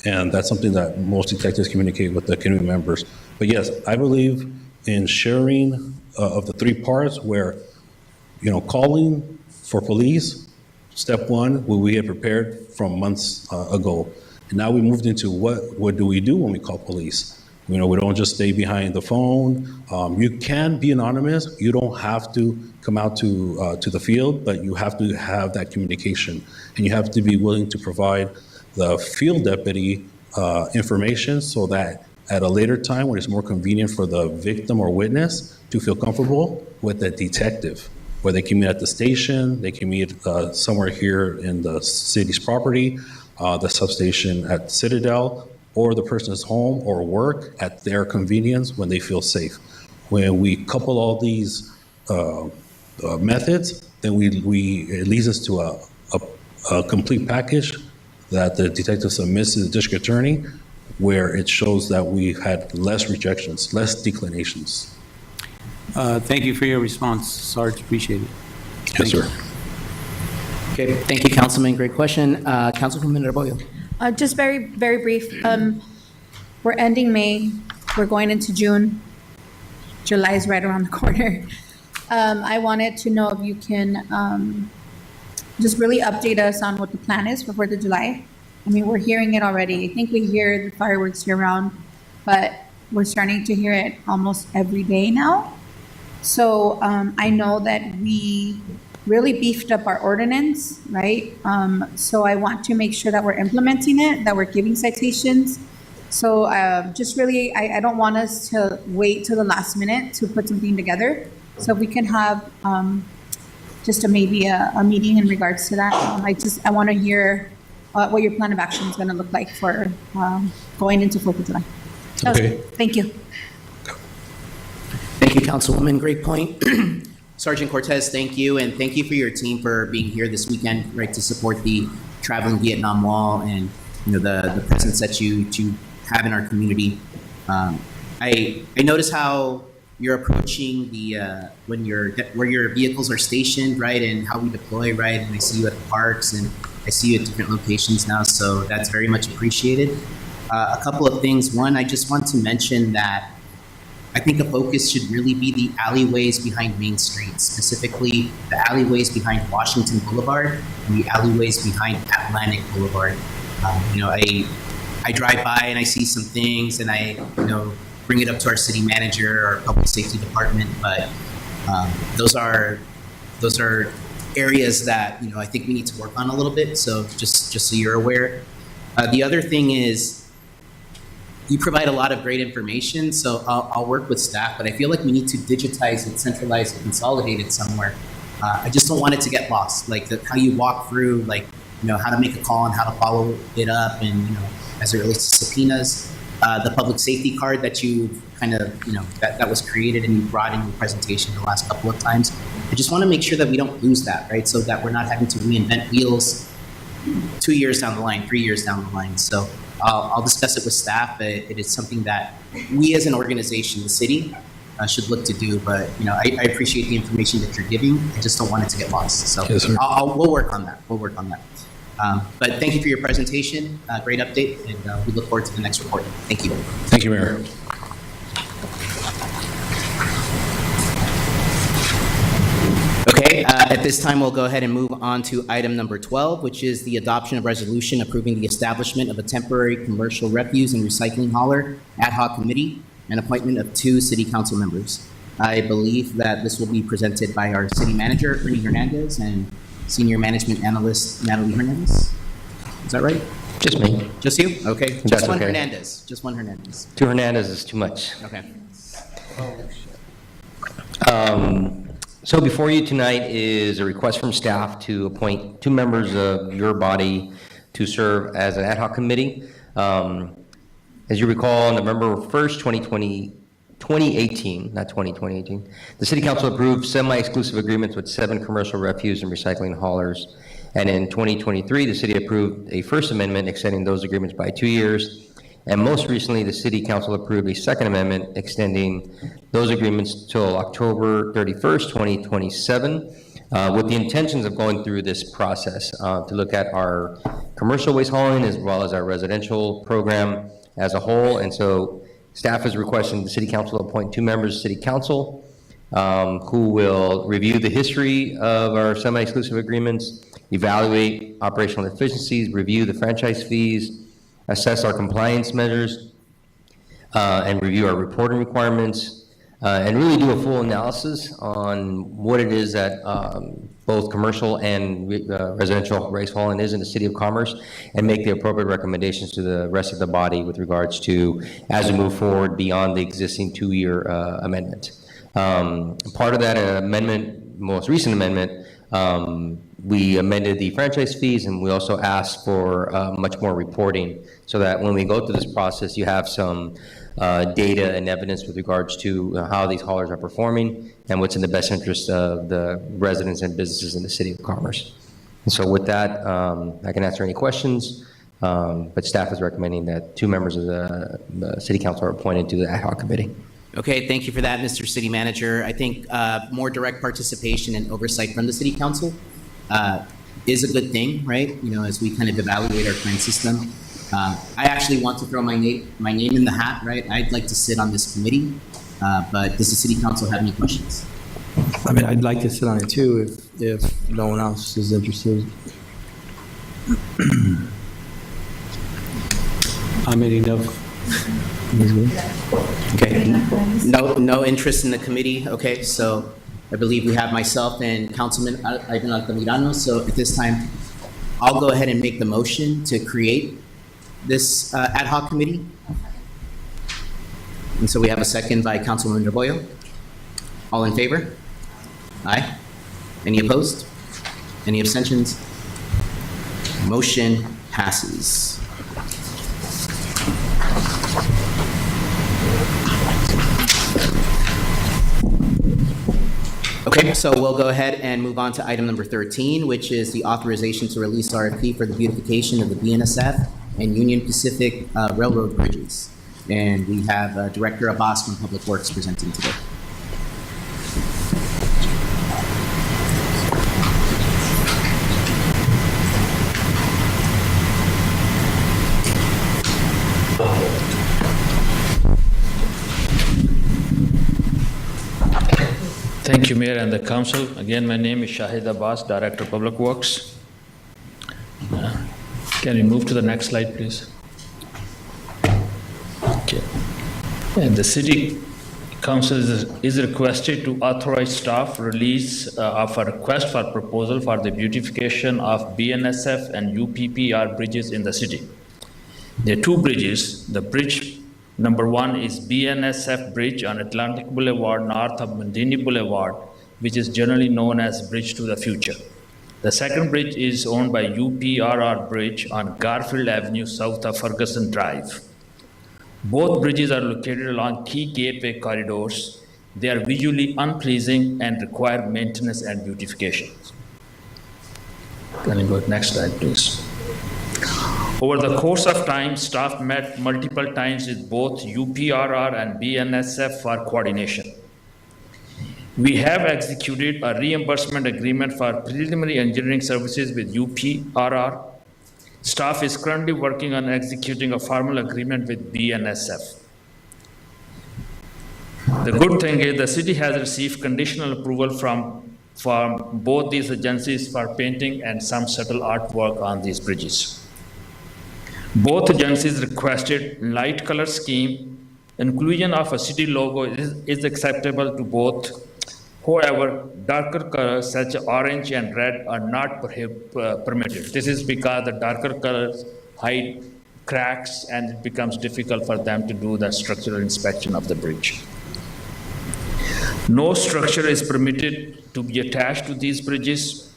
And that's something that most detectives communicate with the community members. But yes, I believe in sharing of the three parts where, calling for police, step one, we had prepared from months ago. And now we moved into what do we do when we call police? We don't just stay behind the phone. You can be anonymous. You don't have to come out to the field, but you have to have that communication. And you have to be willing to provide the field deputy information so that at a later time, when it's more convenient for the victim or witness to feel comfortable with the detective, where they can meet at the station, they can meet somewhere here in the city's property, the substation at Citadel, or the person's home or work at their convenience when they feel safe. When we couple all these methods, then it leads us to a complete package that the detective submits to the district attorney, where it shows that we've had less rejections, less declinations. Thank you for your response, Sarge. Appreciate it. Yes, sir. Okay, thank you, Councilman. Great question. Councilwoman Arboyo. Just very, very brief. We're ending May. We're going into June. July is right around the corner. I wanted to know if you can just really update us on what the plan is for 4th of July. I mean, we're hearing it already. I think we hear the fireworks year-round, but we're starting to hear it almost every day now. So I know that we really beefed up our ordinance, right? So I want to make sure that we're implementing it, that we're giving citations. So just really, I don't want us to wait till the last minute to put something together. So if we can have just maybe a meeting in regards to that. I want to hear what your plan of action is going to look like for going into 4th of July. Okay. Thank you. Thank you, Councilwoman. Great point. Sergeant Cortez, thank you, and thank you for your team for being here this weekend, right, to support the Traveling Vietnam Wall and the presence that you have in our community. I notice how you're approaching where your vehicles are stationed, right, and how we deploy, right, and I see you at the parks and I see you at different locations now, so that's very much appreciated. A couple of things. One, I just want to mention that I think a focus should really be the alleyways behind Main Street, specifically the alleyways behind Washington Boulevard and the alleyways behind Atlantic Boulevard. I drive by and I see some things and I bring it up to our city manager or public safety department, but those are areas that I think we need to work on a little bit. So just so you're aware. The other thing is, you provide a lot of great information, so I'll work with staff, but I feel like we need to digitize it, centralize it, consolidate it somewhere. I just don't want it to get lost, like how you walk through, how to make a call and how to follow it up, and as it relates to subpoenas, the public safety card that you kind of, that was created and you brought in your presentation the last couple of times. I just want to make sure that we don't lose that, right? So that we're not having to reinvent wheels 2 years down the line, 3 years down the line. So I'll discuss it with staff. It is something that we as an organization, the city, should look to do. But I appreciate the information that you're giving. I just don't want it to get lost. So yes, sir. we'll work on that. But thank you for your presentation. Great update, and we look forward to the next report. Thank you. Thank you, Mayor. Okay, at this time, we'll go ahead and move on to item number 12, which is the adoption of resolution approving the establishment of a temporary commercial refuse and recycling hauler ad hoc committee and appointment of 2 city council members. I believe that this will be presented by our city manager, Ernie Hernandez, and senior management analyst, Natalie Hernandez. Is that right? Just me. Just you? Okay. That's Just one okay. Hernandez. Just one Hernandez. 2 Hernandez is too much. Okay. So before you tonight is a request from staff to appoint 2 members of your body to serve as an ad hoc committee. As you recall, on November 1st, 2018, not 2018, the City Council approved semi-exclusive agreements with 7 commercial refuse and recycling haulers. And in 2023, the city approved a First Amendment extending those agreements by 2 years. And most recently, the City Council approved a Second Amendment extending those agreements till October 31st, 2027, with the intentions of going through this process to look at our commercial waste hauling as well as our residential program as a whole. And so staff is requesting the City Council appoint 2 members of City Council who will review the history of our semi-exclusive agreements, evaluate operational efficiencies, review the franchise fees, assess our compliance measures, and review our reporting requirements, and really do a full analysis on what it is that both commercial and residential waste hauling is in the City of Commerce, and make the appropriate recommendations to the rest of the body with regards to as we move forward beyond the existing 2-year amendment. Part of that amendment, most recent amendment, we amended the franchise fees, and we also asked for much more reporting so that when we go through this process, you have some data and evidence with regards to how these haulers are performing and what's in the best interest of the residents and businesses in the City of Commerce. And so with that, I can answer any questions, but staff is recommending that 2 members of the City Council are appointed to the ad hoc committee. Okay, thank you for that, Mr. City Manager. I think more direct participation and oversight from the City Council is a good thing, right? You know, as we kind of evaluate our current system. I actually want to throw my name in the hat, right? I'd like to sit on this committee, but does the City Council have any questions? I mean, I'd like to sit on it too if no one else is interested. I'm in enough. Okay, no interest in the committee. Okay, so I believe we have myself and Councilman Ivan Altamirano. So at this time, I'll go ahead and make the motion to create this ad hoc committee. And so we have a second by Councilman Rebollo. All in favor? Aye. Any opposed? Any abstentions? Motion passes. Okay, so we'll go ahead and move on to item number 13, which is the authorization to release RFP for the beautification of the BNSF and Union Pacific Railroad bridges. And we have Director Abbas from Public Works presenting today. Thank you, Mayor and the Council. Again, my name is Shahid Abbas, Director of Public Works. Can we move to the next slide, please? Okay. And the City Council is requested to authorize staff release of a request for proposal for the beautification of BNSF and UPPR bridges in the city. There are 2 bridges. The bridge number 1 is BNSF Bridge on Atlantic Boulevard north of Mandini Boulevard, which is generally known as Bridge to the Future. The second bridge is owned by UPRR Bridge on Garfield Avenue south of Ferguson Drive. Both bridges are located along key gateway corridors. They are visually unpleasing and require maintenance and beautification. Can you go to the next slide, please? Over the course of time, staff met multiple times with both UPRR and BNSF for coordination. We have executed a reimbursement agreement for preliminary engineering services with UPRR. Staff is currently working on executing a formal agreement with BNSF. The good thing is the city has received conditional approval from from both these agencies for painting and some subtle artwork on these bridges. Both agencies requested light color scheme. Inclusion of a city logo is acceptable to both. However, darker colors such as orange and red are not permitted. This is because the darker colors hide cracks and it becomes difficult for them to do the structural inspection of the bridge. No structure is permitted to be attached to these bridges.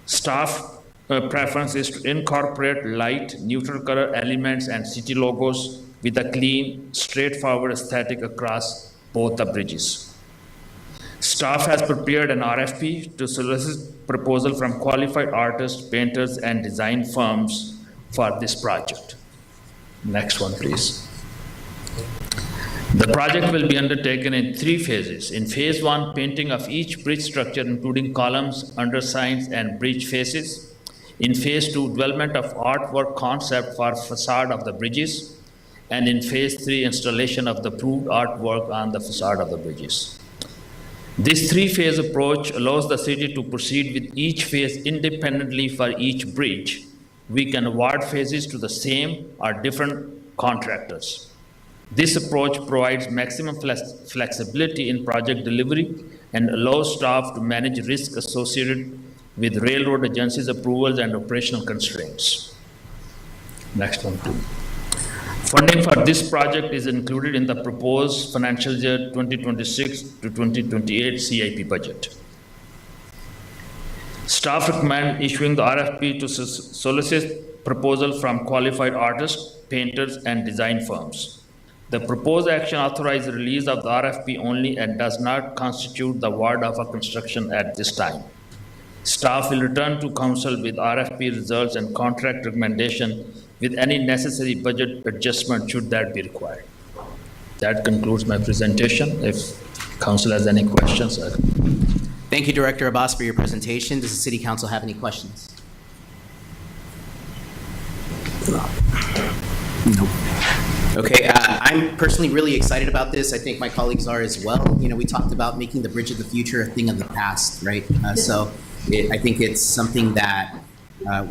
Staff preference is to incorporate light, neutral color elements and city logos with a clean, straightforward aesthetic across both the bridges. Staff has prepared an RFP to solicit proposal from qualified artists, painters, and design firms for this project. Next one, please. The project will be undertaken in 3 phases. In phase 1, painting of each bridge structure, including columns, undersides, and bridge faces. In phase 2, development of artwork concept for facade of the bridges. And in phase 3, installation of the approved artwork on the facade of the bridges. This 3-phase approach allows the city to proceed with each phase independently for each bridge. We can award phases to the same or different contractors. This approach provides maximum flexibility in project delivery and allows staff to manage risk associated with railroad agencies' approvals and operational constraints. Next one, please. Funding for this project is included in the proposed financial year 2026 to 2028 CIP budget. Staff recommend issuing the RFP to solicit proposal from qualified artists, painters, and design firms. The proposed action authorizes the release of the RFP only and does not constitute the award of a construction at this time. Staff will return to council with RFP results and contract recommendation with any necessary budget adjustment should that be required. That concludes my presentation. If council has any questions. Thank you, Director Abbas, for your presentation. Does the City Council have any questions? No. Okay, I'm personally really excited about this. I think my colleagues are as well. You know, we talked about making the Bridge of the Future a thing of the past, right? I think it's something that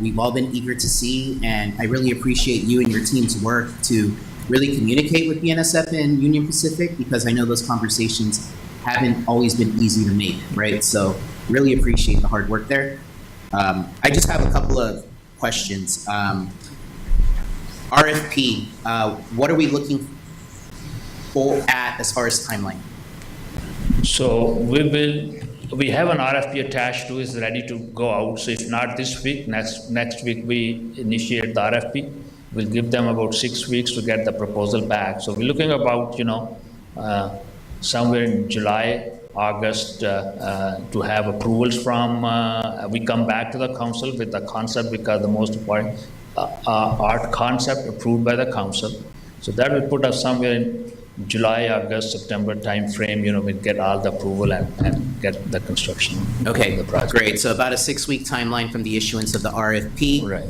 we've all been eager to see, and I really appreciate you and your team's work to really communicate with BNSF and Union Pacific, because I know those conversations haven't always been easy to make, right? So really appreciate the hard work there. I just have a couple of questions. RFP, what are we looking for as far as timeline? So we have an RFP attached to, is ready to go out. So if not this week, next week we initiate the RFP. We'll give them about 6 weeks to get the proposal back. So we're looking about, somewhere in July, August to have approvals from, we come back to the council with the concept, because the most important art concept approved by the council. So that will put us somewhere in July, August, September timeframe, we get all the approval and get the construction. Okay, of the project. great. So about a 6-week timeline from the issuance of the RFP. Right.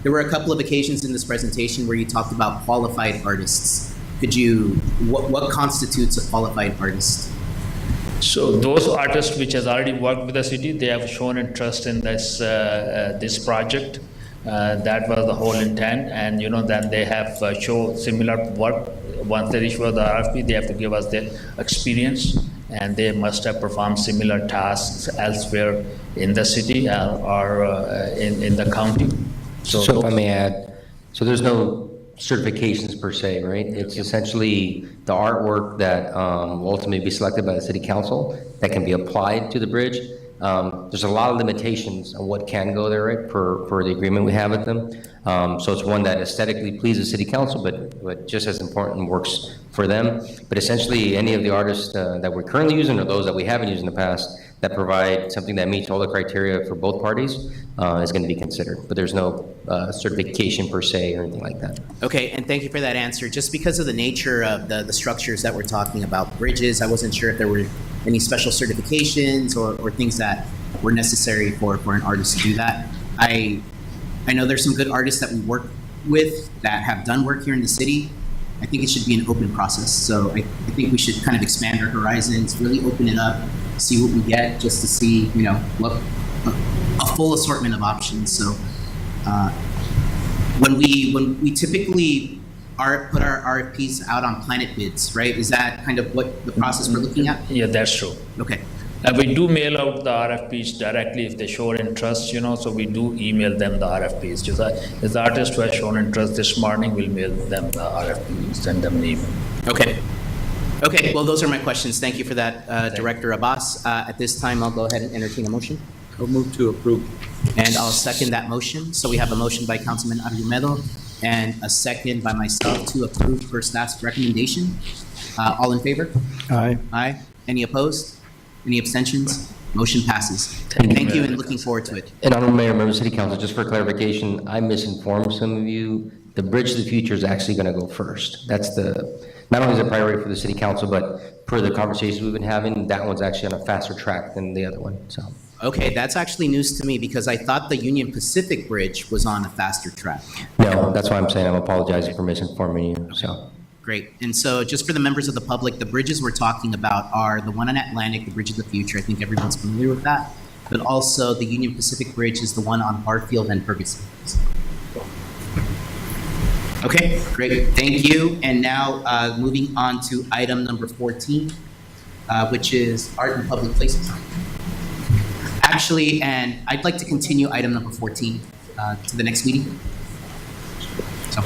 There were a couple of occasions in this presentation where you talked about qualified artists. What constitutes a qualified artist? So those artists which has already worked with the city, they have shown interest in this project. That was the whole intent, and then they have show similar work. Once they issue the RFP, they have to give us their experience, and they must have performed similar tasks elsewhere in the city or in the county. So if I may add, so there's no certifications per se, right? It's essentially the artwork that will ultimately be selected by the city council that can be applied to the bridge. There's a lot of limitations on what can go there, right, per the agreement we have with them. So it's one that aesthetically pleases city council, but just as important works for them. But essentially, any of the artists that we're currently using or those that we haven't used in the past that provide something that meets all the criteria for both parties is going to be considered. But there's no certification per se or anything like that. Okay, and thank you for that answer. Just because of the nature of the structures that we're talking about, bridges, I wasn't sure if there were any special certifications or things that were necessary for an artist to do that. I know there's some good artists that we work with that have done work here in the city. I think it should be an open process. So I think we should kind of expand our horizons, really open it up, see what we get, just to see, what a full assortment of options. So when we typically put our RFPs out on Planet Bids, right? Is that kind of what the process we're looking at? Yeah, that's true. Okay. We do mail out the RFPs directly if they show interest, so we do email them the RFPs. Just as the artist who has shown interest this morning, we'll mail them the RFPs, send them an email. Okay, well, those are my questions. Thank you for that, Director Abbas. At this time, I'll go ahead and entertain a motion. I'll move to approve. And I'll second that motion. So we have a motion by Councilman Argumedo and a second by myself to approve per staff's recommendation. All in favor? Aye. Aye. Any opposed? Any abstentions? Motion passes. Thank you and looking forward to it. And Honorable Mayor, members of City Council, just for clarification, I misinformed some of you. The Bridge to the Future is actually going to go first. That's not only is it a priority for the City Council, but per the conversations we've been having, that one's actually on a faster track than the other one, so. Okay, that's actually news to me because I thought the Union Pacific Bridge was on a faster track. No, that's why I'm saying I'm apologizing for misinforming you, so. Great. And so just for the members of the public, the bridges we're talking about are the one on Atlantic, the Bridge of the Future. I think everyone's familiar with that. But also the Union Pacific Bridge is the one on Barfield and Ferguson. Okay, great. Thank you. And now moving on to item number 14, which is art in public places. Actually, and I'd like to continue item number 14 to the next meeting. So.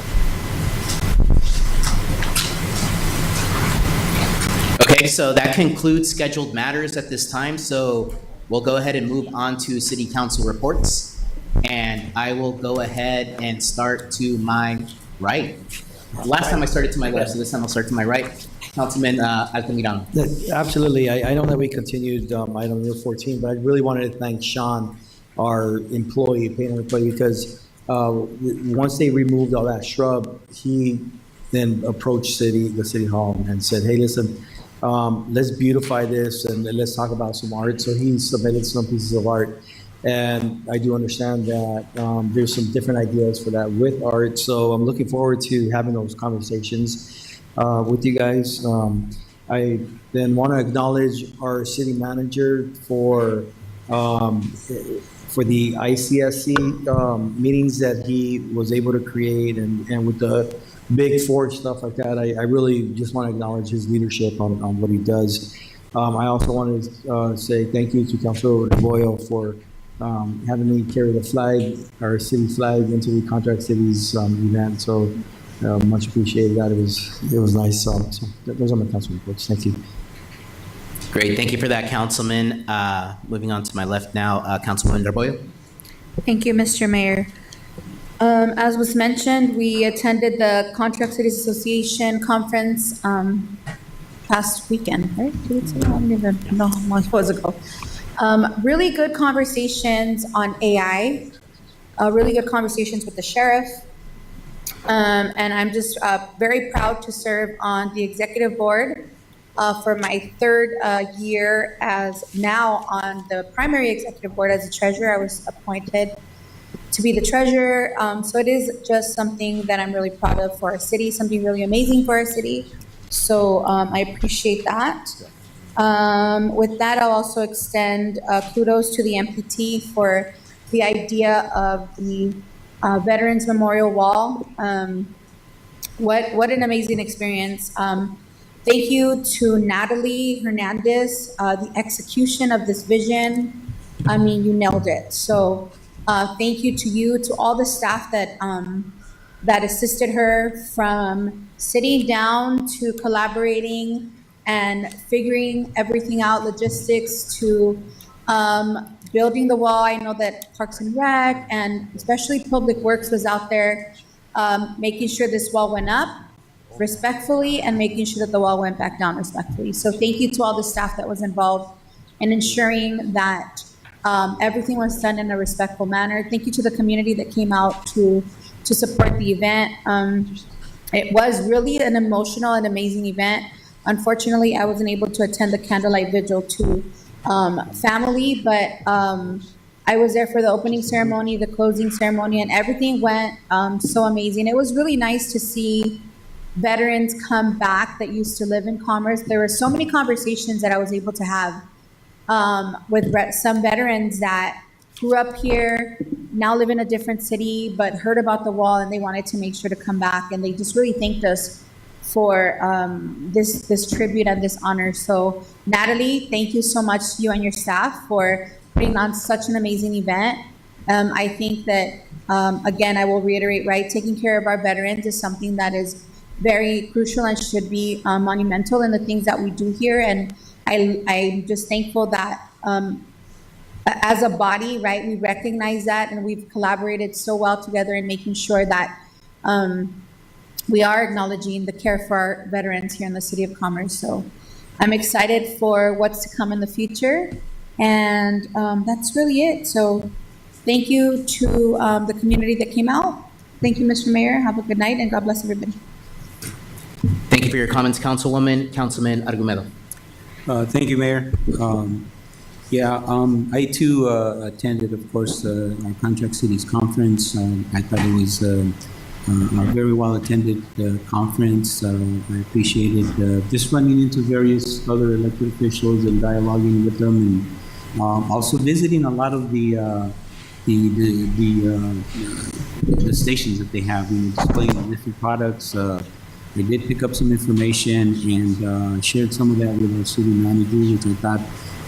Okay, so that concludes scheduled matters at this time. So we'll go ahead and move on to city council reports. And I will go ahead and start to my right. Last time I started to my left, so this time I'll start to my right. Councilman Altamirano. Absolutely. I know that we continued item number 14, but I really wanted to thank Sean, our employee, painter employee, because once they removed all that shrub, he then approached the city hall and said, hey, listen, let's beautify this and let's talk about some art. So he submitted some pieces of art. And I do understand that there's some different ideas for that with art. So I'm looking forward to having those conversations with you guys. I then want to acknowledge our city manager for the ICSC meetings that he was able to create and with the Big Four stuff like that. I really just want to acknowledge his leadership on what he does. I also want to say thank you to Councilor Boyle for having me carry the flag, our city flag, into the Contract Cities event. So much appreciated that. It was nice. So those are my council reports. Thank you. Great. Thank you for that, Councilman. Moving on to my left now, Councilwoman Darboyo. Thank you, Mr. Mayor. As was mentioned, we attended the Contract Cities Association conference past weekend, right? 2 weeks ago? I don't even know how long it was ago. Really good conversations on AI, really good conversations with the sheriff. And I'm just very proud to serve on the executive board for my third year as now on the primary executive board as a treasurer. I was appointed to be the treasurer. So it is just something that I'm really proud of for our city, something really amazing for our city. So I appreciate that. With that, I'll also extend kudos to the MPT for the idea of the Veterans Memorial Wall. What an amazing experience. Thank you to Natalie Hernandez, the execution of this vision. I mean, you nailed it. So thank you to you, to all the staff that that assisted her, from sitting down to collaborating and figuring everything out, logistics to building the wall. I know that Parks and Rec and especially Public Works was out there making sure this wall went up respectfully and making sure that the wall went back down respectfully. So thank you to all the staff that was involved in ensuring that everything was done in a respectful manner. Thank you to the community that came out to support the event. It was really an emotional and amazing event. Unfortunately, I wasn't able to attend the candlelight vigil to family, but I was there for the opening ceremony, the closing ceremony, and everything went so amazing. It was really nice to see veterans come back that used to live in Commerce. There were so many conversations that I was able to have with some veterans that grew up here, now live in a different city, but heard about the wall and they wanted to make sure to come back. And they just really thanked us for this tribute and this honor. So Natalie, thank you so much, you and your staff, for putting on such an amazing event. I think that, again, I will reiterate, right, taking care of our veterans is something that is very crucial and should be monumental in the things that we do here. And I'm just thankful that as a body, right, we recognize that and we've collaborated so well together in making sure that we are acknowledging the care for our veterans here in the City of Commerce. So I'm excited for what's to come in the future. And that's really it. So thank you to the community that came out. Thank you, Mr. Mayor. Have a good night and God bless everybody. Thank you for your comments, Councilwoman. Councilman Argumedo. Thank you, Mayor. I too attended, of course, our Contract Cities Conference. I thought it was a very well-attended conference. I appreciated just running into various other elected officials and dialoguing with them, and also visiting a lot of the stations that they have, displaying different products. I did pick up some information and shared some of that with our city manager, which I thought,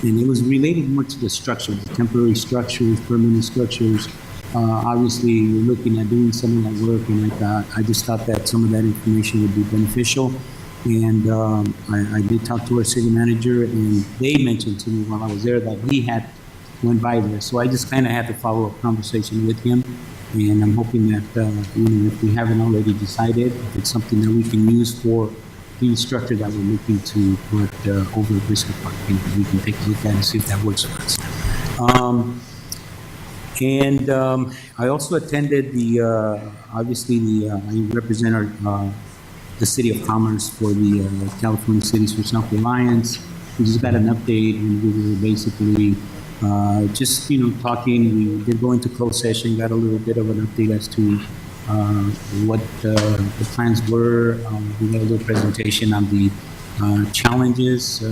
and it was related more to the structure, the temporary structures, permanent structures. Obviously, we're looking at doing some of that work, and I just thought that some of that information would be beneficial. And I did talk to our city manager, and they mentioned to me while I was there that he had went by there. So I just kind of had to follow up conversation with him. And I'm hoping that, if we haven't already decided, if it's something that we can use for the structure that we're looking to put over at Briscoe Park, we can take a look at and see if that works for us. I also attended I represent the City of Commerce for the California Cities for South Alliance. We just got an update, and we were basically talking. We did go into closed session, got a little bit of an update as to what the plans were. We got a little presentation on the challenges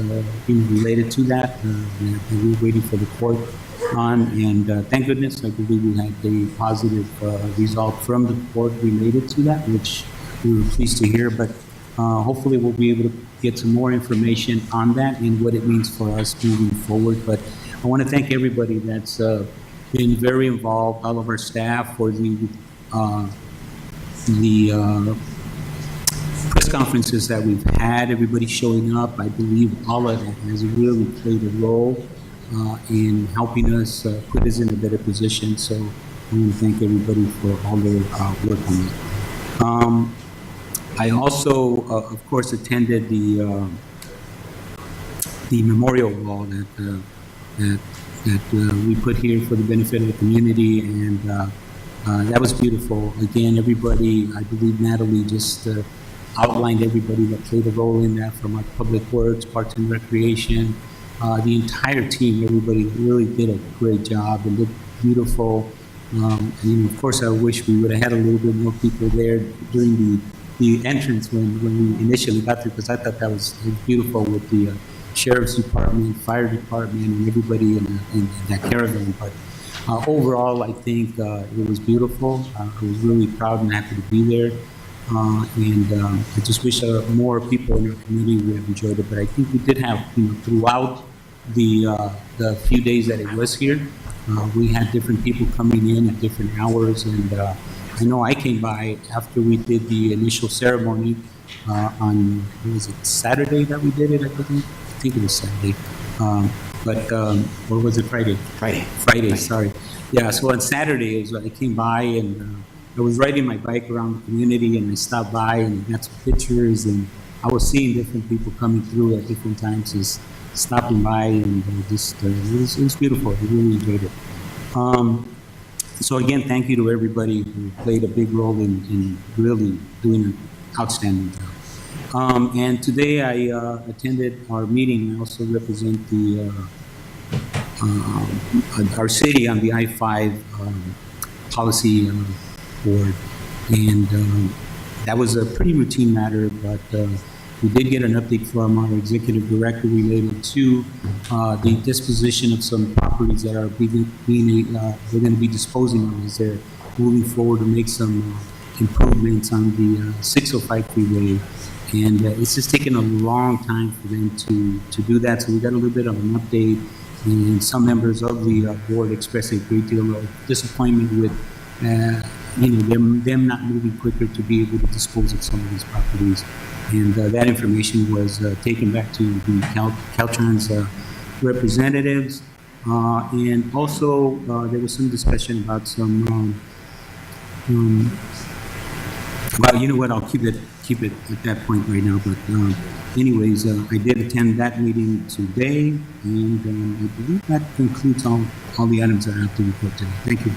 related to that we were waiting for the court on. And thank goodness, I believe we had a positive result from the court related to that, which we were pleased to hear. But hopefully we'll be able to get some more information on that and what it means for us moving forward. But I want to thank everybody that's been very involved, all of our staff for the press conferences that we've had, everybody showing up. I believe all of that has really played a role in helping us put us in a better position. So I want to thank everybody for all their work on that. I also, of course, attended the memorial wall that we put here for the benefit of the community, and that was beautiful. Again, everybody, I believe Natalie just outlined everybody that played a role in that, from our Public Works, Parks and Recreation, the entire team. Everybody really did a great job and looked beautiful. And of course, I wish we would have had a little bit more people there during the entrance when we initially got there, because I thought that was beautiful with the Sheriff's Department, Fire Department, and everybody in that caravan. But overall, I think it was beautiful. I was really proud and happy to be there. I just wish more people in our community would have enjoyed it. But I think we did have, throughout the few days that it was here, we had different people coming in at different hours. And I know I came by after we did the initial ceremony on, was it Saturday that we did it, I think it was Saturday. Or was it Friday? Friday, sorry. Yeah, so on Saturday, I came by and I was riding my bike around the community, and I stopped by and got some pictures, and I was seeing different people coming through at different times, just stopping by, and it was beautiful. I really enjoyed it. So again, thank you to everybody who played a big role in really doing an outstanding job. And today I attended our meeting. I also represent our city on the I-5 policy board. And That was a pretty routine matter, but we did get an update from our executive director related to the disposition of some properties that are they're going to be disposing of as they're moving forward to make some improvements on the 605 freeway. And it's just taken a long time for them to do that. So we got a little bit of an update, and some members of the board expressed a great deal of disappointment with them not moving quicker to be able to dispose of some of these properties. And that information was taken back to the Caltrans representatives. And also, there was some discussion about some, well, you know what, I'll keep it at that point right now. But anyways, I did attend that meeting today, and I believe that concludes all the items that I have to report today. Thank you.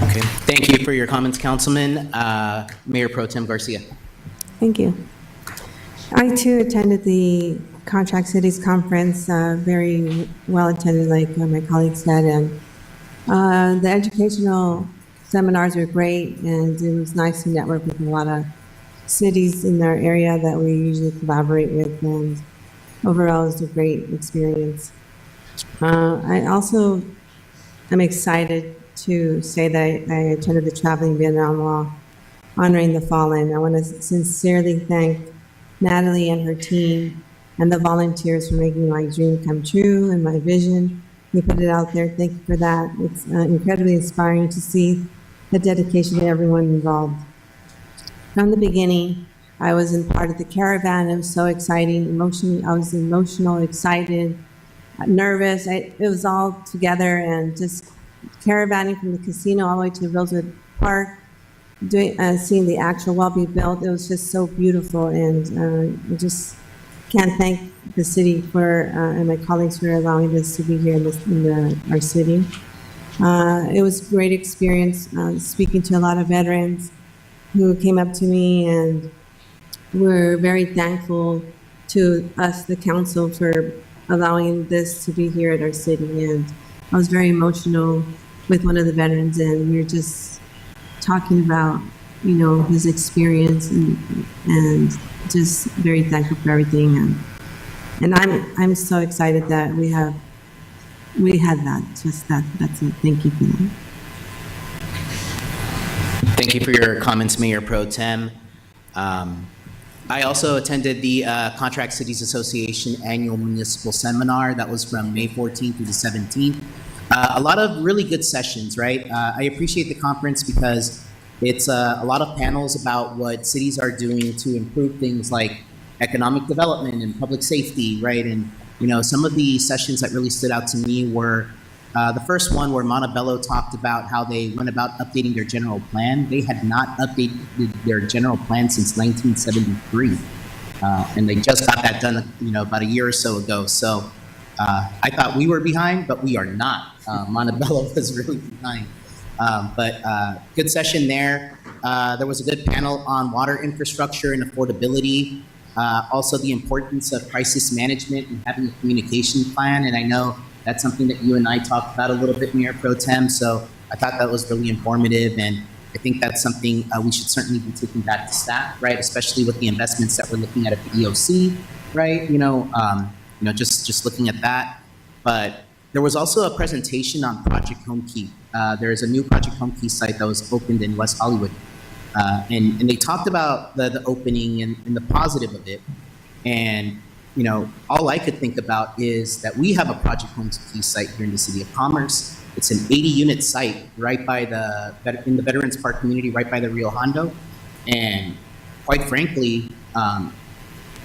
Okay. Thank you for your comments, Councilman. Mayor Pro Tem Garcia. Thank you. I too attended the Contract Cities Conference, very well attended, like my colleague said, and the educational seminars were great, and it was nice to network with a lot of cities in our area that we usually collaborate with, and overall it was a great experience. I also am excited to say that I attended the Traveling Vietnam Wall honoring the fallen. I want to sincerely thank Natalie and her team and the volunteers for making my dream come true and my vision. You put it out there. Thank you for that. It's incredibly inspiring to see the dedication of everyone involved. From the beginning, I was in part of the caravan. It was so exciting. I was emotional, excited, nervous. It was all together, and just caravanning from the casino all the way to Rosewood Park, seeing the actual wall be built. It was just so beautiful, and I just can't thank the city and my colleagues for allowing this to be here in our city. It was a great experience speaking to a lot of veterans who came up to me, and we're very thankful to us, the council, for allowing this to be here at our city. And I was very emotional with one of the veterans, and we were just talking about, his experience and just very thankful for everything. And I'm so excited that we had that. Just that's it. Thank you for that. Thank you for your comments, Mayor Pro Tem. I also attended the Contract Cities Association Annual Municipal Seminar. That was from May 14th through the 17th. A lot of really good sessions, right? I appreciate the conference because it's a lot of panels about what cities are doing to improve things like economic development and public safety, right? And, some of the sessions that really stood out to me were the first one where Montebello talked about how they went about updating their general plan. They had not updated their general plan since 1973. And they just got that done, about a year or so ago. So I thought we were behind, but we are not. Montebello was really behind. But good session there. There was a good panel on water infrastructure and affordability. Also the importance of crisis management and having a communication plan. And I know that's something that you and I talked about a little bit, Mayor Pro Tem. So I thought that was really informative. And I think that's something we should certainly be taking back to staff, right? Especially with the investments that we're looking at the EOC, right? Just looking at that. But there was also a presentation on Project Home Key. There is a new Project Home Key site that was opened in West Hollywood. And they talked about the opening and the positive of it. And, all I could think about is that we have a Project Home Key site here in the City of Commerce. It's an 80-unit site right by in the Veterans Park community, right by the Rio Hondo. And quite frankly,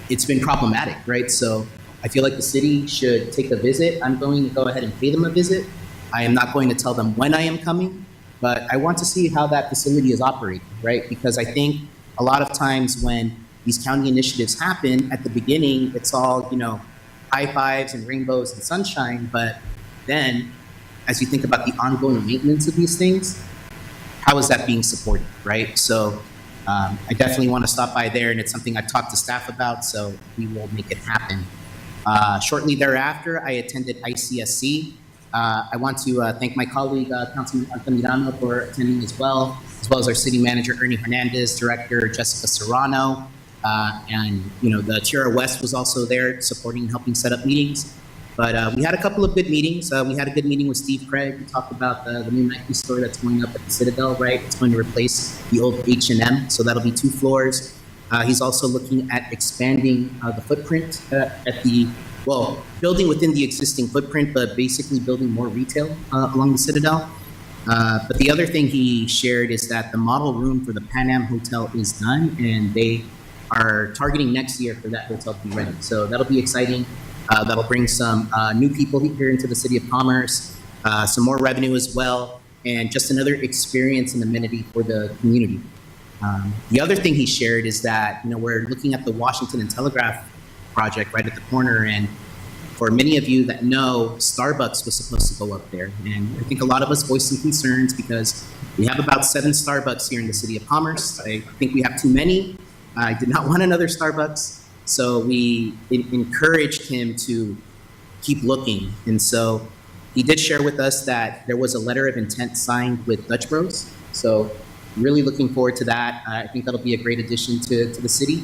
it's been problematic, right? So I feel like the city should take a visit. I'm going to go ahead and pay them a visit. I am not going to tell them when I am coming, but I want to see how that facility is operating, right? Because I think a lot of times when these county initiatives happen, at the beginning, it's all, high fives and rainbows and sunshine. But then as you think about the ongoing maintenance of these things, how is that being supported, right? So I definitely want to stop by there, and it's something I've talked to staff about, so we will make it happen. Shortly thereafter, I attended ICSC. I want to thank my colleague, Councilman Altamirano, for attending as well well as our city manager, Ernie Hernandez, director, Jessica Serrano, and, the Tierra West was also there supporting and helping set up meetings. But we had a couple of good meetings. We had a good meeting with Steve Craig. We talked about the new Nike store that's going up at the Citadel, right? It's going to replace the old H&M, so that'll be 2 floors. He's also looking at expanding the footprint building within the existing footprint, but basically building more retail along the Citadel. But the other thing he shared is that the model room for the Pan Am Hotel is done, and they are targeting next year for that hotel to be ready. So that'll be exciting. That'll bring some new people here into the City of Commerce, some more revenue as well, and just another experience and amenity for the community. The other thing he shared is that, we're looking at the Washington and Telegraph project right at the corner, and for many of you that know, Starbucks was supposed to go up there. And I think a lot of us voiced some concerns because we have about 7 Starbucks here in the City of Commerce. I think we have too many. I did not want another Starbucks. So we encouraged him to keep looking. And so he did share with us that there was a letter of intent signed with Dutch Bros. So really looking forward to that. I think that'll be a great addition to the city.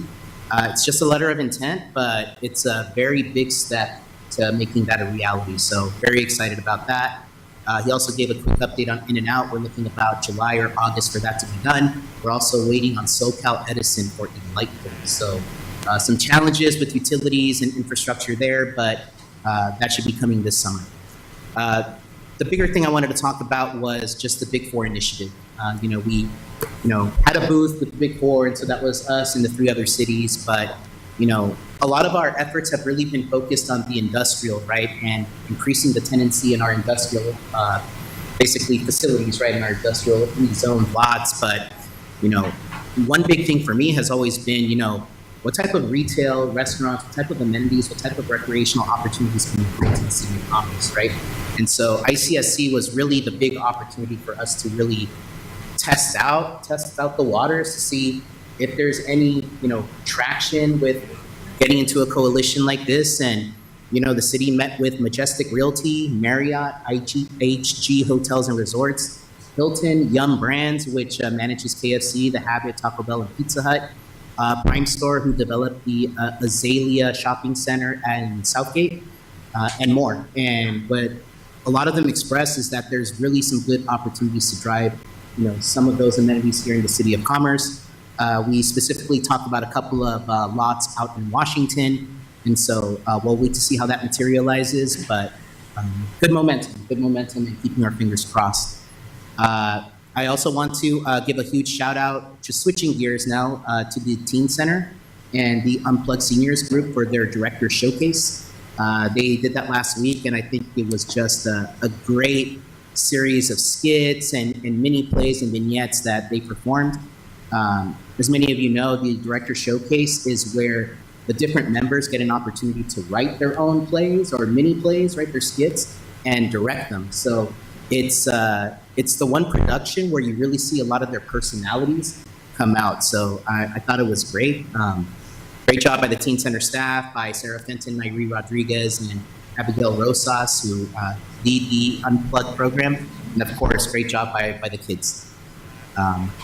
It's just a letter of intent, but it's a very big step to making that a reality. So very excited about that. He also gave a quick update on In-N-Out. We're looking about July or August for that to be done. We're also waiting on SoCal Edison for Enlightful. So some challenges with utilities and infrastructure there, but that should be coming this summer. The bigger thing I wanted to talk about was just the Big Four initiative. We had a booth with the Big Four, and so that was us and the 3 other cities, but a lot of our efforts have really been focused on the industrial, right, and increasing the tenancy in our industrial, basically facilities, right, in our industrial zone lots. But, one big thing for me has always been, what type of retail, restaurants, what type of amenities, what type of recreational opportunities can we bring to the City of Commerce, right? And so ICSC was really the big opportunity for us to really test out the waters to see if there's any, traction with getting into a coalition like this. And, the city met with Majestic Realty, Marriott, HG Hotels and Resorts, Hilton, Yum Brands, which manages KFC, The Habit, Taco Bell, and Pizza Hut, Prime Store, who developed the Azalea Shopping Center and Southgate, and more. And what a lot of them express is that there's really some good opportunities to drive, some of those amenities here in the City of Commerce. We specifically talked about a couple of lots out in Washington, and so we'll wait to see how that materializes, but good momentum, and keeping our fingers crossed. I also want to give a huge shout out, just switching gears now, to the Teen Center and the Unplugged Seniors Group for their Director Showcase. They did that last week, and I think it was just a great series of skits and mini plays and vignettes that they performed. As many of you know, the Director Showcase is where the different members get an opportunity to write their own plays or mini plays, write their skits, and direct them. So it's the one production where you really see a lot of their personalities come out. So I thought it was great. Great job by the Teen Center staff, by Sarah Fenton, Nairi Rodriguez, and Abigail Rosas, who lead the Unplugged program. And of course, great job by the kids.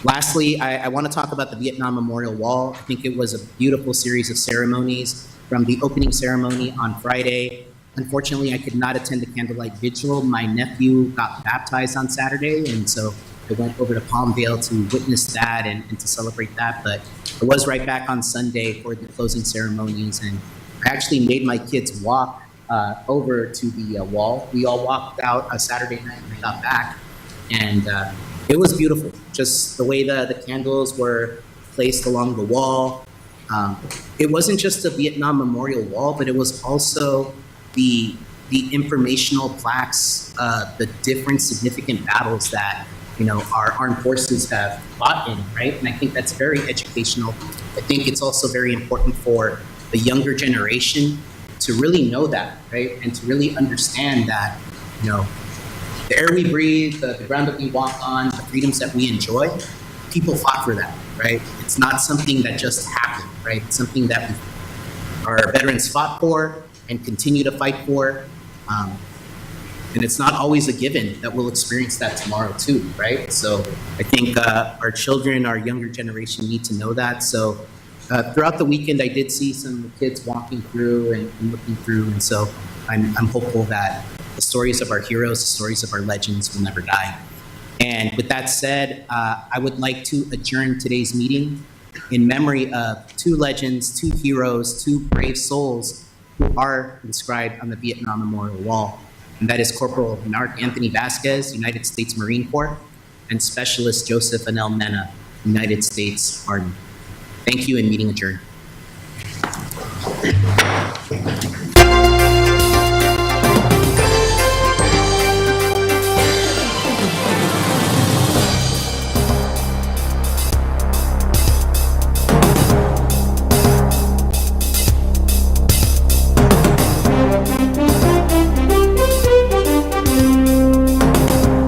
Lastly, I want to talk about the Vietnam Memorial Wall. I think it was a beautiful series of ceremonies, from the opening ceremony on Friday. Unfortunately, I could not attend the candlelight vigil. My nephew got baptized on Saturday, and so I went over to Palmdale to witness that and to celebrate that. But I was right back on Sunday for the closing ceremonies, and I actually made my kids walk over to the wall. We all walked out Saturday night when we got back, and it was beautiful. Just the way the candles were placed along the wall. It wasn't just the Vietnam Memorial Wall, but it was also the informational plaques, the different significant battles that our armed forces have fought in, right? And I think that's very educational. I think it's also very important for the younger generation to really know that, right? And to really understand that, the air we breathe, the ground that we walk on, the freedoms that we enjoy, people fought for that, right? It's not something that just happened, right? It's something that our veterans fought for and continue to fight for. And it's not always a given that we'll experience that tomorrow too, right? So I think our children, our younger generation need to know that. So throughout the weekend, I did see some kids walking through and looking through. And so I'm hopeful that the stories of our heroes, the stories of our legends will never die. And with that said, I would like to adjourn today's meeting in memory of two legends, two heroes, two brave souls who are inscribed on the Vietnam Memorial Wall. And that is Corporal Narc Anthony Vasquez, United States Marine Corps, and Specialist Joseph Anel Mena, United States Army. Thank you, and meeting adjourned.